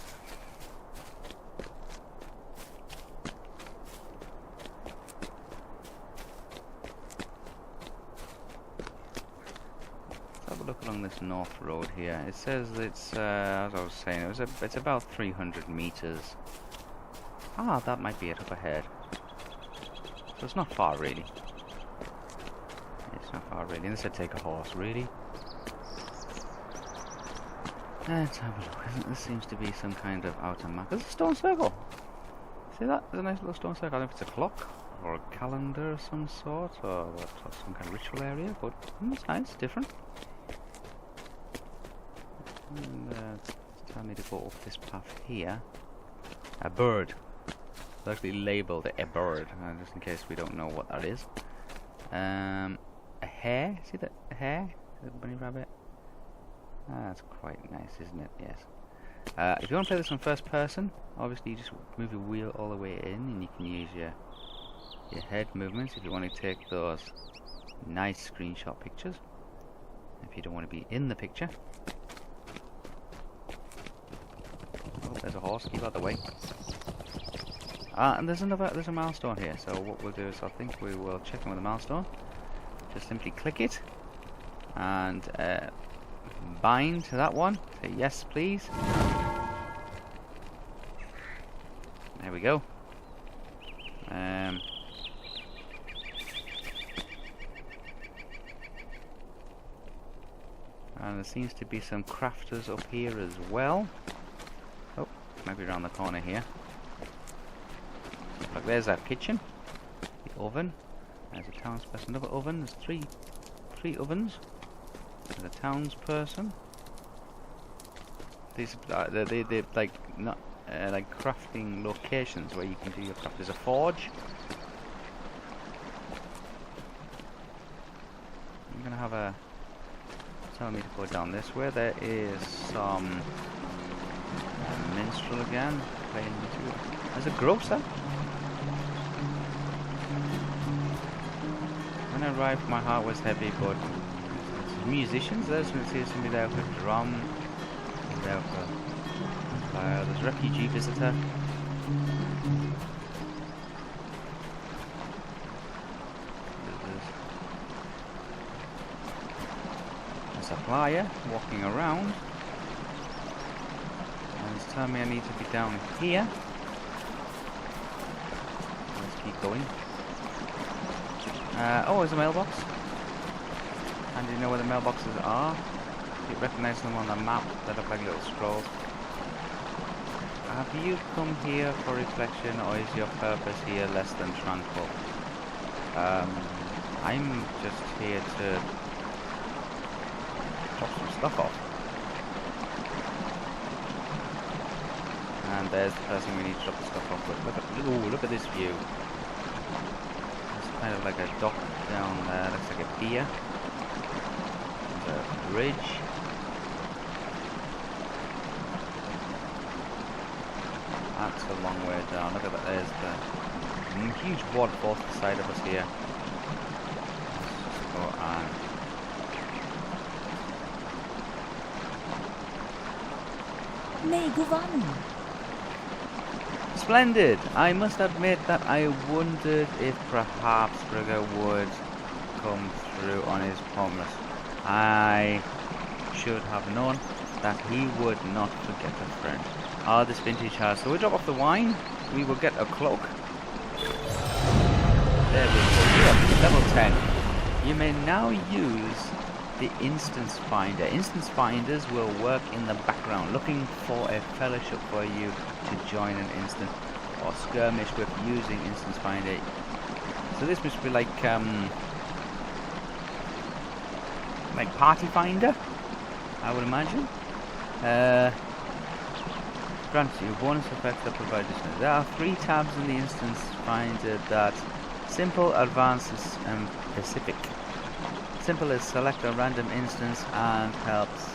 Let's have a look along this north road here. It says it's, as I was saying, it's about 300 meters. Ah, that might be it up ahead. So it's not far, really. It's not far, really. Unless I take a horse, really. Let's have a look. This seems to be some kind of outer map. There's a stone circle. See that? There's a nice little stone circle. I don't know if it's a clock or a calendar of some sort, or some kind of ritual area, but it's nice, it's different. And tell me to go up this path here. A bird. It's actually labelled a bird, just in case we don't know what that is. A hare? See that? A hare? Is it a bunny rabbit? That's quite nice, isn't it? Yes. If you want to play this on first person, obviously you just move your wheel all the way in, and you can use your head movements if you want to take those nice screenshot pictures. If you don't want to be in the picture. Oh, there's a horse. Keep out the way. And there's a milestone here, so what we'll do is I think we will check in with a milestone. Just simply click it and bind to that one. Say yes, please. There we go. And there seems to be some crafters up here as well. Oh, maybe around the corner here. Look, there's our kitchen, the oven. There's a townsperson, another oven. There's three ovens. There's a townsperson. These they like not like crafting locations where you can do your craft. There's a forge. I'm gonna have a telling me to go down this way. There is some minstrel again playing music. There's a grocer. When I arrived, my heart was heavy, but there's musicians. There's somebody there with a drum. There for there's a refugee visitor. There's a supplier walking around. And it's telling me I need to be down here. Let's keep going. Oh, there's a mailbox. And do you know where the mailboxes are? You recognise them on the map. They look like little scrolls. Have you come here for reflection, or is your purpose here less than tranquil? I'm just here to drop some stuff off. there's the person we need to drop the stuff off with. Look at this view. It's kind of like a dock down there. Looks like a pier. There's a bridge. That's a long way down. Look at that. There's the huge waterfall to the side of us here. Let's just go and splendid! I must admit that I wondered if perhaps Brigger would come through on his promise. I should have known that he would not forget a friend. Ah, this vintage house. So we drop off the wine, we will get a cloak. There we go. Yeah, level 10. You may now use the instance finder. Instance finders will work in the background looking for a fellowship for you to join an instance or skirmish with using instance finder. So this must be like party finder, I would imagine. Grants you bonus effects that provide distance. There are 3 tabs in the instance finder: that simple, advanced, and specific. Simple is select a random instance and helps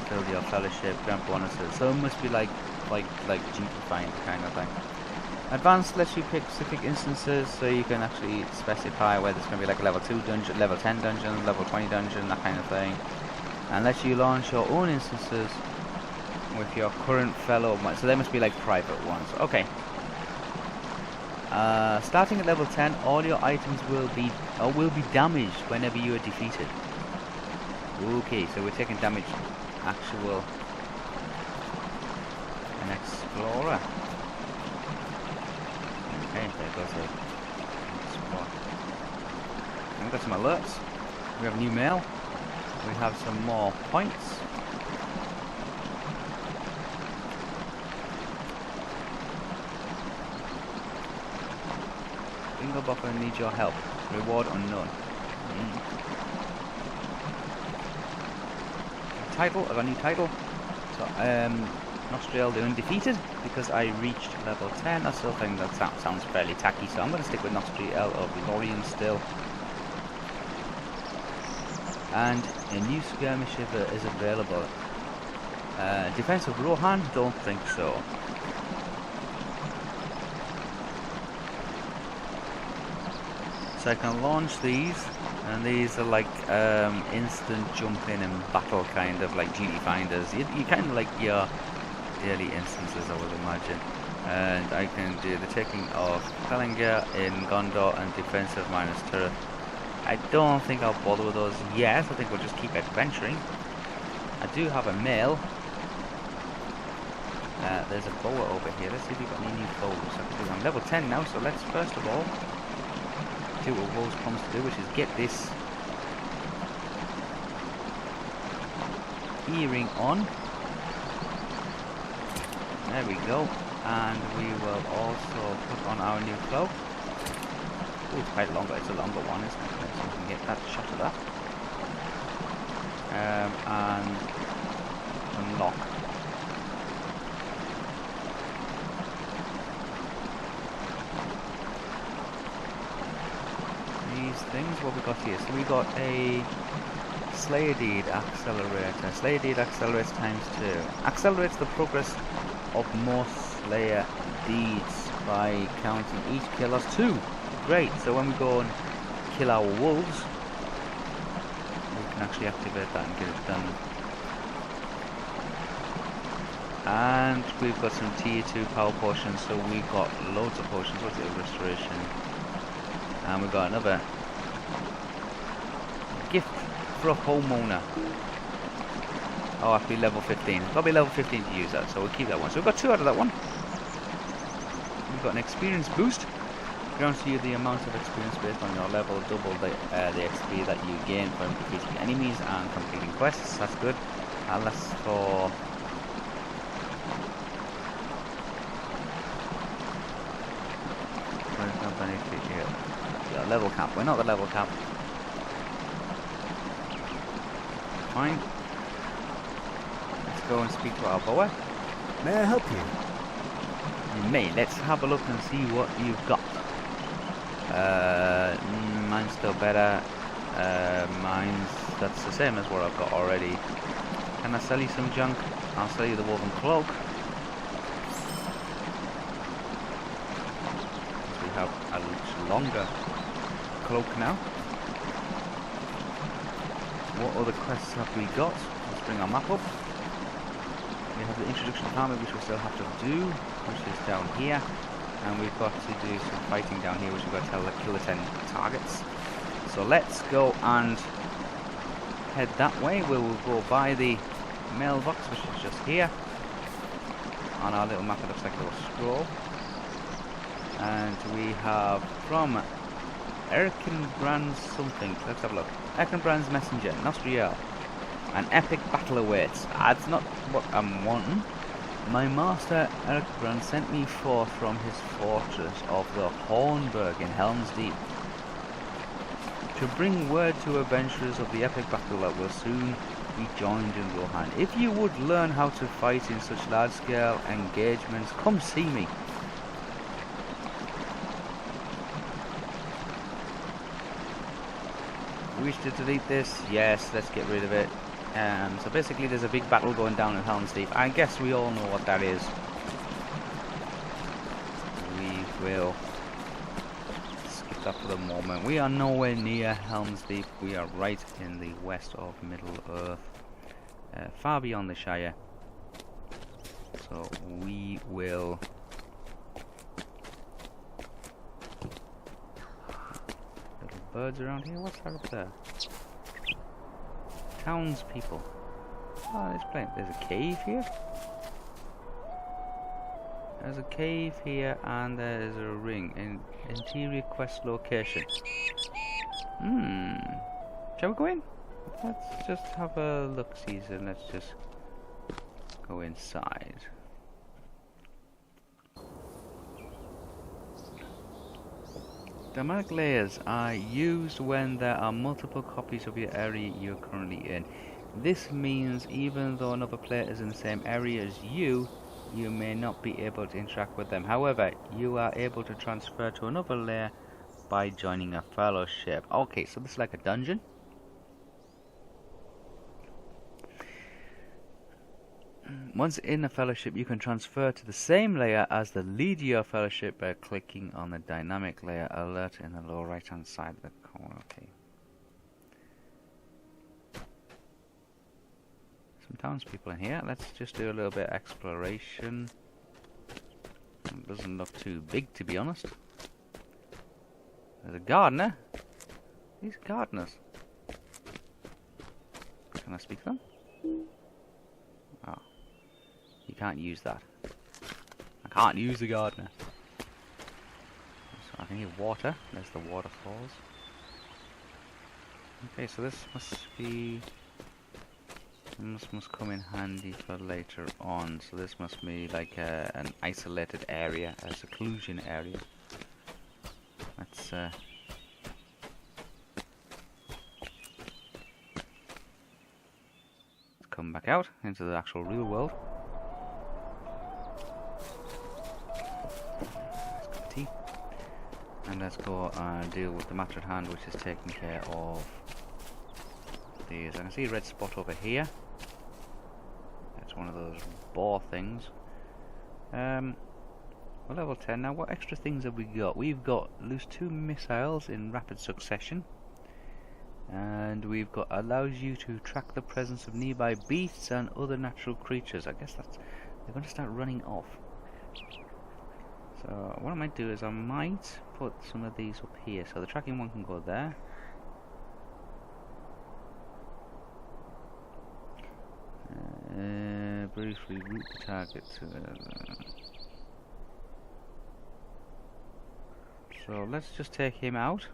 build your fellowship, grant bonuses. So it must be like duty finder kind of thing. Advanced lets you pick specific instances, so you can actually specify whether it's going to be like a level 2 dungeon, level 10 dungeon, level 20 dungeon, that kind of thing. And lets you launch your own instances with your current fellow. So they must be like private ones. Okay. Starting at level 10, all your items will be damaged whenever you are defeated. Okay, so we're taking damage. Actual an explorer. Okay, there goes a explorer. And we've got some alerts. We have new mail. We have some more points. Bingo buffer needs your help. Reward unknown. Title, I got a new title. So, Nosterial the Undefeated, because I reached level 10. I still think that sounds fairly tacky, so I'm going to stick with Nosterial or Valorian still. And a new skirmish is available. Defense of Rohan? Don't think so. So I can launch these, and these are like instant jump in and battle kind of like duty finders. You kind of like your daily instances, I would imagine. And I can do the taking of Hellinger in Gondor and defensive minus turret. I don't think I'll bother with those yet. I think we'll just keep adventuring. I do have a mail. There's a boa over here. Let's see if we've got any new bows. I'm level 10 now, so let's first of all do what Rose promised to do, which is get this earring on. There we go. And we will also put on our new cloak. Oh, it's quite longer. It's a longer one, isn't it? So we can get that shot of that. And unlock. These things, what we got here? So we got a Slayer Deed Accelerator. Slayer Deed accelerates ×2. Accelerates the progress of more Slayer Deeds by counting each kill as 2. Great, so when we go and kill our wolves, we can actually activate that and get it done. And we've got some tier 2 power potions, so we've got loads of potions. What's the restoration? And we've got another gift for a homeowner. Oh, I have to be level 15. I've got to be level 15 to use that, so we'll keep that one. So we've got 2 out of that one. We've got an experience boost. Grants you the amount of experience based on your level, double the XP that you gain from defeating enemies and completing quests. That's good. And that's for level cap. We're not the level cap. Fine. Let's go and speak to our boa. May I help you? You may. Let's have a look and see what you've got. Mine's still better. That's the same as what I've got already. Can I sell you some junk? I'll sell you the woven cloak. We have a much longer cloak now. What other quests have we got? Let's bring our map up. We have the introduction to army, which we still have to do, which is down here. And we've got to do some fighting down here, which we've got to kill the 10 targets. So let's go and head that way. We'll go by the mailbox, which is just here. On our little map, it looks like a little scroll. And we have from Erkenbrand's something. Let's have a look. Erkenbrand's messenger, Nosterial. An epic battle awaits. That's not what I'm wanting. My master Erkenbrand sent me forth from his fortress of the Hornburg in Helm's Deep to bring word to adventurers of the epic battle that will soon be joined in Rohan. If you would learn how to fight in such large-scale engagements, come see me. Wish to delete this? Yes, let's get rid of it. So basically there's a big battle going down in Helm's Deep. I guess we all know what that is. We will skip that for the moment. We are nowhere near Helm's Deep. We are right in the west of Middle-earth. Far beyond the Shire. So we will... Little birds around here? What's that up there? Townspeople. Oh, let's play. There's a cave here. There's a cave here, and there's a ring. Interior quest location. Shall we go in? Let's just have a look-see, and let's just go inside. Dynamic layers are used when there are multiple copies of your area you're currently in. This means even though another player is in the same area as you, you may not be able to interact with them. However, you are able to transfer to another layer by joining a fellowship. Okay, so this is like a dungeon. Once in a fellowship, you can transfer to the same layer as the leader of your fellowship by clicking on the dynamic layer alert in the lower right hand side of the corner. Okay. Some townspeople in here. Let's just do a little bit of exploration. It doesn't look too big, to be honest. There's a gardener. These gardeners. Can I speak to them? Oh. You can't use that. I can't use the gardener. So I can get water. There's the waterfalls. Okay, so this must be... This must come in handy for later on. So this must be like an isolated area, a seclusion area. Let's come back out into the actual real world. And let's go and deal with the matter at hand, which is taking care of these. I can see a red spot over here. That's one of those boar things. We're level 10 now. What extra things have we got? We've got lose 2 missiles in rapid succession. And we've got allows you to track the presence of nearby beasts and other natural creatures. I guess that's... they're going to start running off. So what I might do is I might put some of these up here. So the tracking one can go there. Briefly route the target to so let's just take him out.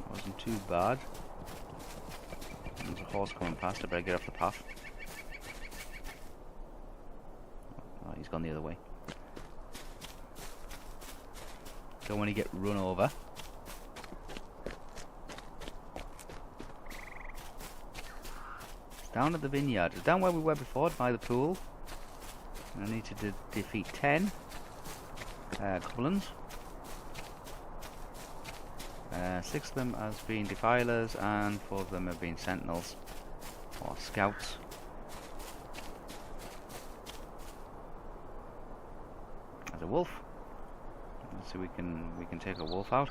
Wasn't too bad. There's a horse coming past. I better get off the path. Oh, he's gone the other way. Don't want to get run over. Down at the vineyard. It's down where we were before, by the pool. I need to defeat 10 goblins. 6 of them has been defilers, and 4 of them have been sentinels or scouts. There's a wolf. Let's see, we can take a wolf out.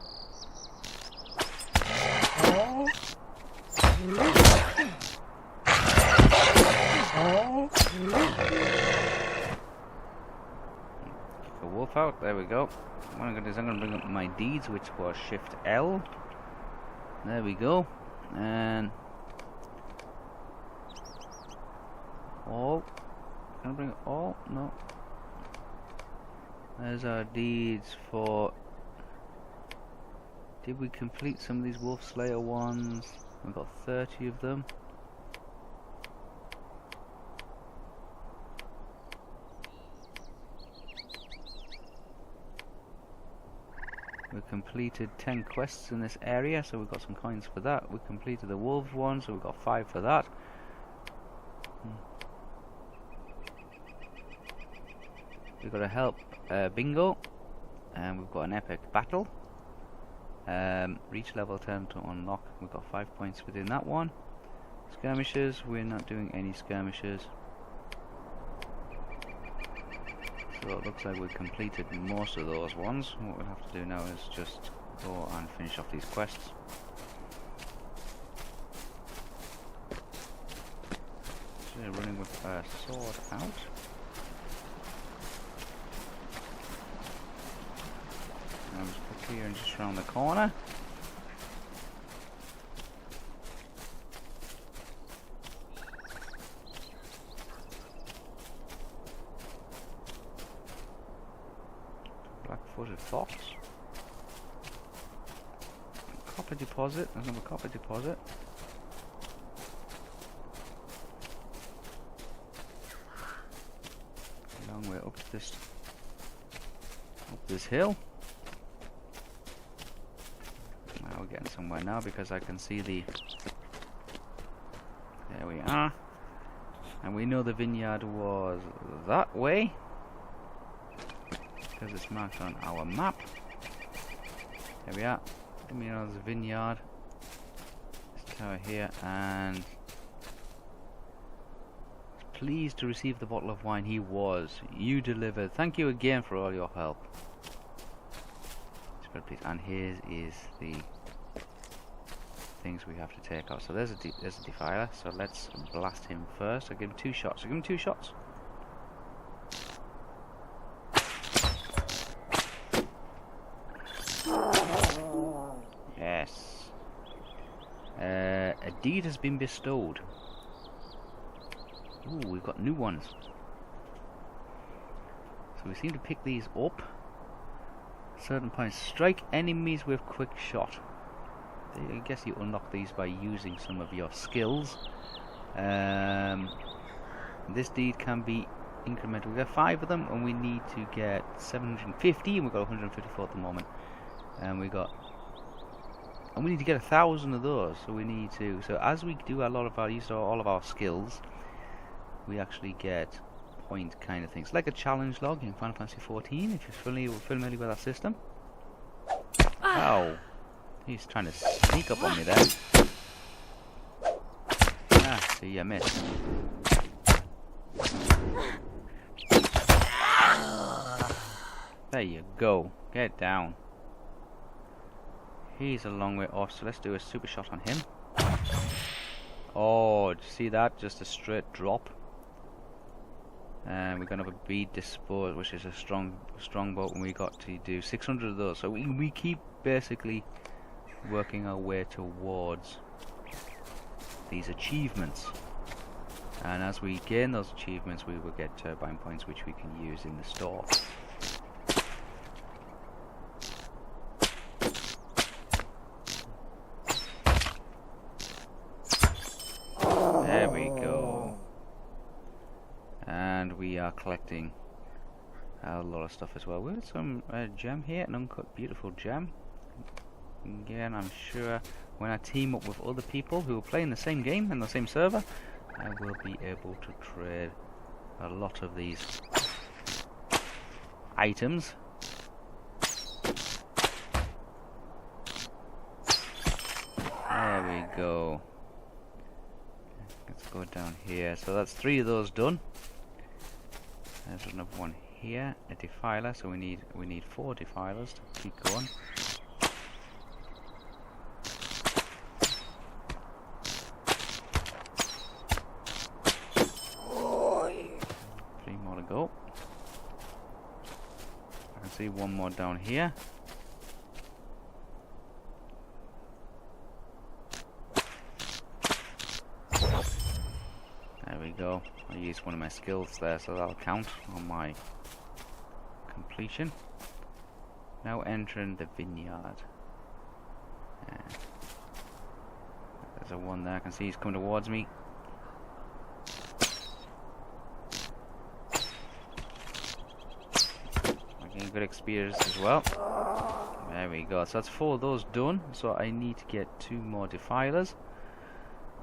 Kick a wolf out. There we go. What I'm going to do is I'm going to bring up my deeds, which was Shift L. There we go. And all. Can I bring it all? No. There's our deeds for. Did we complete some of these Wolf Slayer ones? We've got 30 of them. We completed 10 quests in this area, so we've got some coins for that. We completed the wolf one, so we've got 5 for that. We've got to help bingo, and we've got an epic battle. Reach level 10 to unlock. We've got 5 points within that one. Skirmishes, we're not doing any skirmishes. So it looks like we've completed most of those ones. What we'll have to do now is just go and finish off these quests. So we're running with a sword out. I'll just click here and just round the corner. Black-footed fox. Copper deposit. Another copper deposit. A long way up this hill. Now we're getting somewhere now because I can see the. There we are. And we know the vineyard was that way, because it's marked on our map. There we are. We know there's a vineyard. This tower here, and pleased to receive the bottle of wine. He was. You delivered. Thank you again for all your help. And here is the things we have to take out. So there's a defiler. So let's blast him first. I'll give him 2 shots. I'll give him 2 shots. Yes. A deed has been bestowed. Ooh, we've got new ones. So we seem to pick these up. Certain points. Strike enemies with quick shot. I guess you unlock these by using some of your skills. This deed can be incremental. We've got 5 of them, and we need to get 750, and we've got 154 at the moment. And we need to get 1,000 of those. So we need to. So as we do a lot of our all of our skills, we actually get point kind of things, like a challenge log in Final Fantasy 14. If you're familiar with that system. Ow! He's trying to sneak up on me there. Ah, see, I missed. There you go. Get down. He's a long way off, so let's do a super shot on him. Oh, did you see that? Just a straight drop. And we're going to have a bead disposed, which is a strong boat, and we got to do 600 of those. So we keep basically working our way towards these achievements. And as we gain those achievements, we will get turbine points, which we can use in the store. There we go. And we are collecting a lot of stuff as well. We've got some gem here, an uncut beautiful gem. Again, I'm sure when I team up with other people who are playing the same game and the same server, I will be able to trade a lot of these items. There we go. Let's go down here. So that's 3 of those done. There's another one here, a defiler. So we need 4 defilers to keep going. Go. I can see one more down here. There we go. I used one of my skills there, so that'll count on my completion. Now entering the vineyard. There's a one there. I can see he's coming towards me. Good experience as well. There we go. So that's 4 of those done. So I need to get 2 more defilers.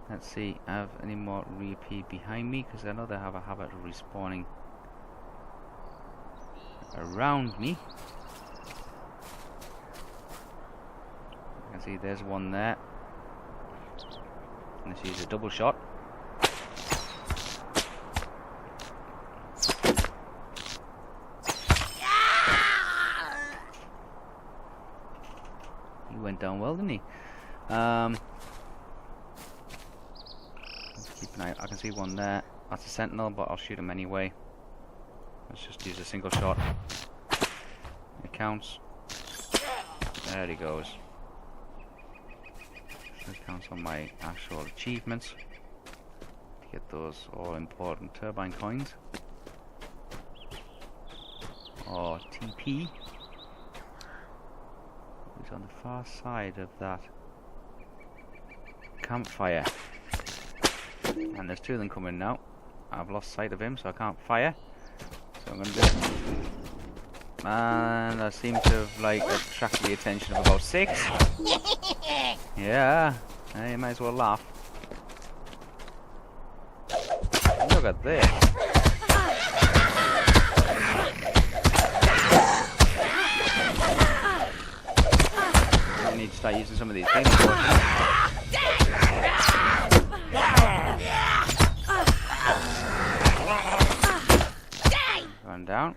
Let's see, have any more reappeared behind me? Because I know they have a habit of respawning around me. I can see there's one there. Let's use a double shot. Went down well, didn't he? Let's keep an eye. I can see one there. That's a sentinel, but I'll shoot him anyway. Let's just use a single shot. It counts. There he goes. It counts on my actual achievements to get those all important turbine coins. Or TP. On the far side of that campfire, and there's 2 of them coming now. I've lost sight of him, so I can't fire, so I'm gonna do it. And I seem to have like attracted the attention of about 6. Yeah, you might as well laugh. Look at this. Need to start using some of these things. Going down.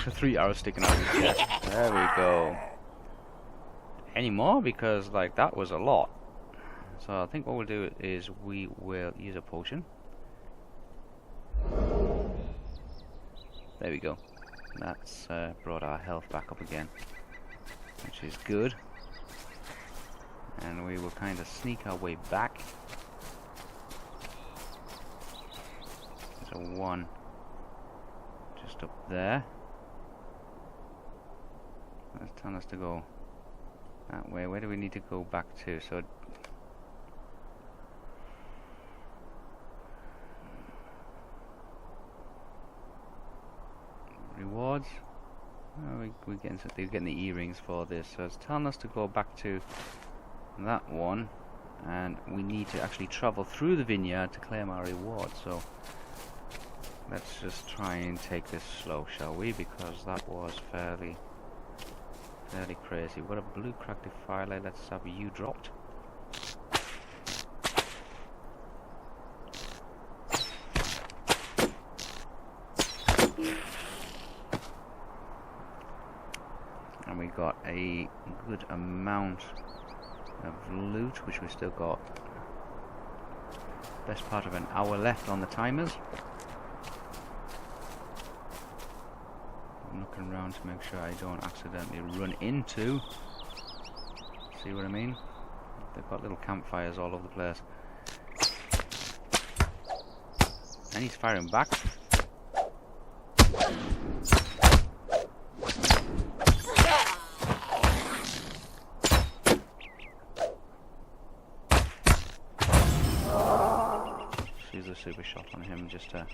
The 3 arrows sticking out of his chest. There we go. Any more? Because like that was a lot. So I think what we'll do is we will use a potion. There we go. That's brought our health back up again, which is good. And we will kind of sneak our way back. There's a one just up there. That's telling us to go that way. Where do we need to go back to? So rewards. Oh, we're getting the earrings for this, so it's telling us to go back to that one, and we need to actually travel through the vineyard to claim our reward. So let's just try and take this slow, shall we? Because that was fairly crazy. What a blue crack defiler. Let's have you dropped. And we got a good amount of loot, which we still got best part of an hour left on the timers. I'm looking around to make sure I don't accidentally run into, see what I mean? They've got little campfires all over the place. And he's firing back. Use a super shot on him just to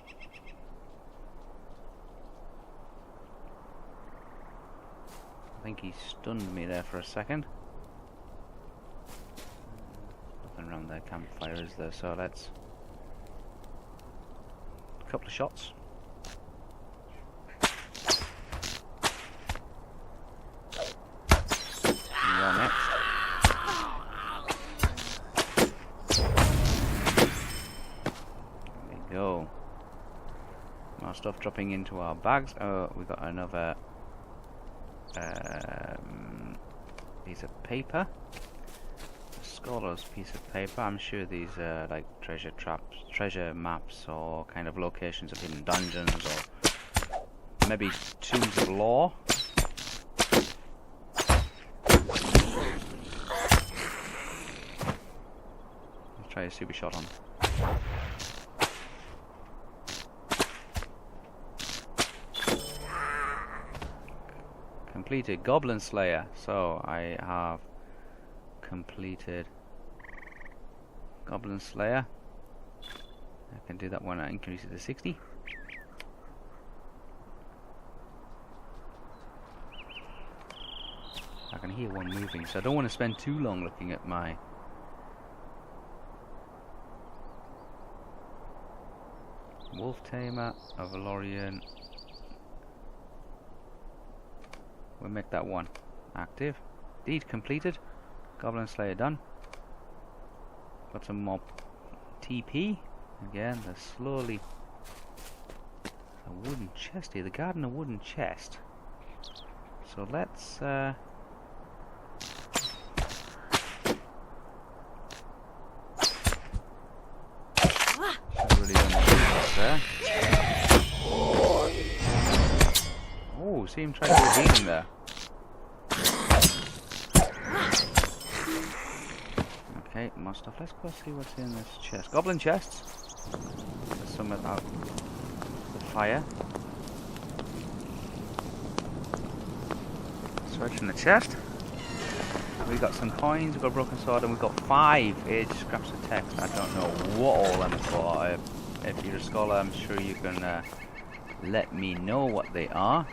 I think he stunned me there for a second. Nothing around their campfire is there, so let's... a couple of shots. You're next. There we go. More stuff dropping into our bags. Oh, we got another piece of paper. A scholar's piece of paper. I'm sure these are like treasure traps, treasure maps, or kind of locations of hidden dungeons, or maybe tombs of lore. Let's try a super shot on. Completed Goblin Slayer, so I have completed Goblin Slayer. I can do that one and increase it to 60. I can hear one moving, so I don't want to spend too long looking at my Wolf Tamer, a Valorian. We'll make that one active. Deed completed. Goblin Slayer done. Got some more TP. Again, they're slowly... a wooden chest here. The garden, a wooden chest. So let's... really done the there. Oh, see him try to do healing there. Okay, more stuff. Let's go see what's in this chest. Goblin chests. There's some of that. The fire. Search in the chest. We got some coins, we've got a broken sword, and we've got 5 age scraps of text. I don't know what all them are for. If you're a scholar, I'm sure you can let me know what they are.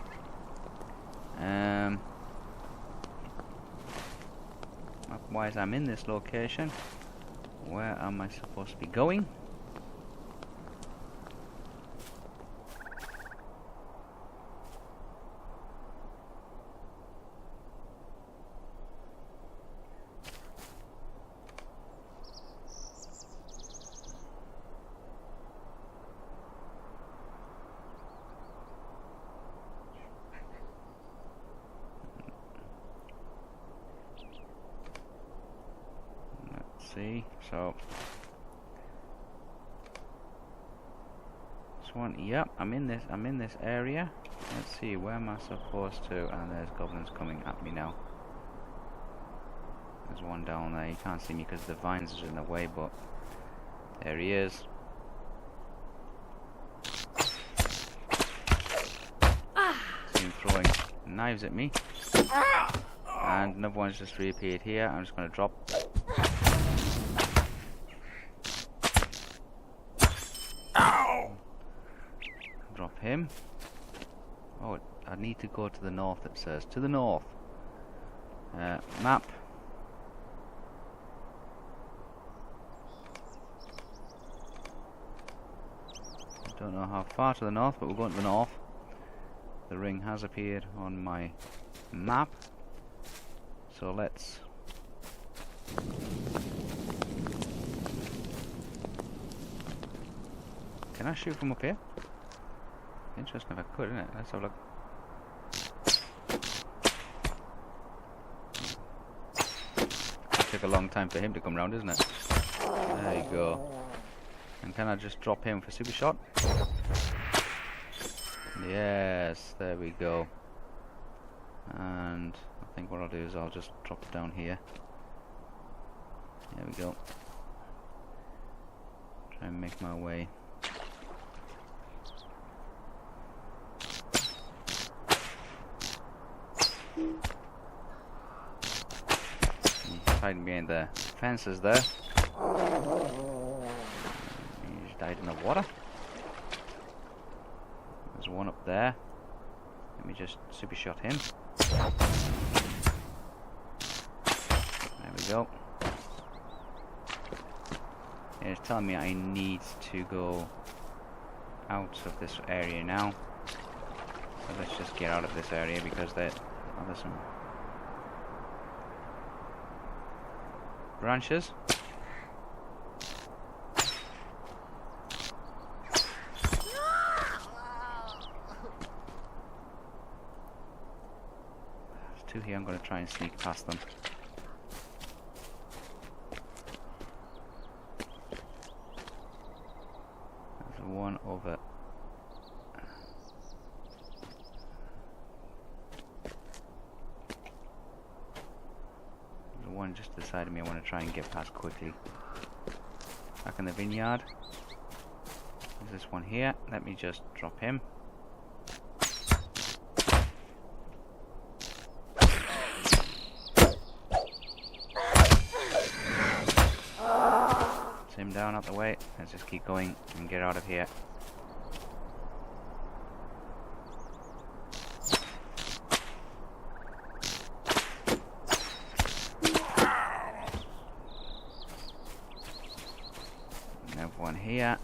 Otherwise, I'm in this location. Where am I supposed to be going? See, so this one, yep, I'm in this area. Let's see, where am I supposed to? And there's goblins coming at me now. There's one down there. You can't see me because the vines are in the way, but there he is. See him throwing knives at me. And another one's just reappeared here. I'm just going to drop. Drop him. Oh, I need to go to the north, it says. To the north. Map. I don't know how far to the north, but we're going to the north. The ring has appeared on my map. So let's... Can I shoot from up here? Interesting if I could, isn't it? Let's have a look. It took a long time for him to come round, isn't it? There you go. And can I just drop him for super shot? Yes, there we go. And I think what I'll do is I'll just drop it down here. There we go. Try and make my way. He's hiding behind the fences there. He's died in the water. There's one up there. Let me just super shot him. There we go. It's telling me I need to go out of this area now. So let's just get out of this area because there's some branches. There's two here, I'm going to try and sneak past them. There's one over. There's one just to the side of me I want to try and get past quickly. Back in the vineyard. There's this one here. Let me just drop him. Him down out the way. Let's just keep going and get out of here. Another one here.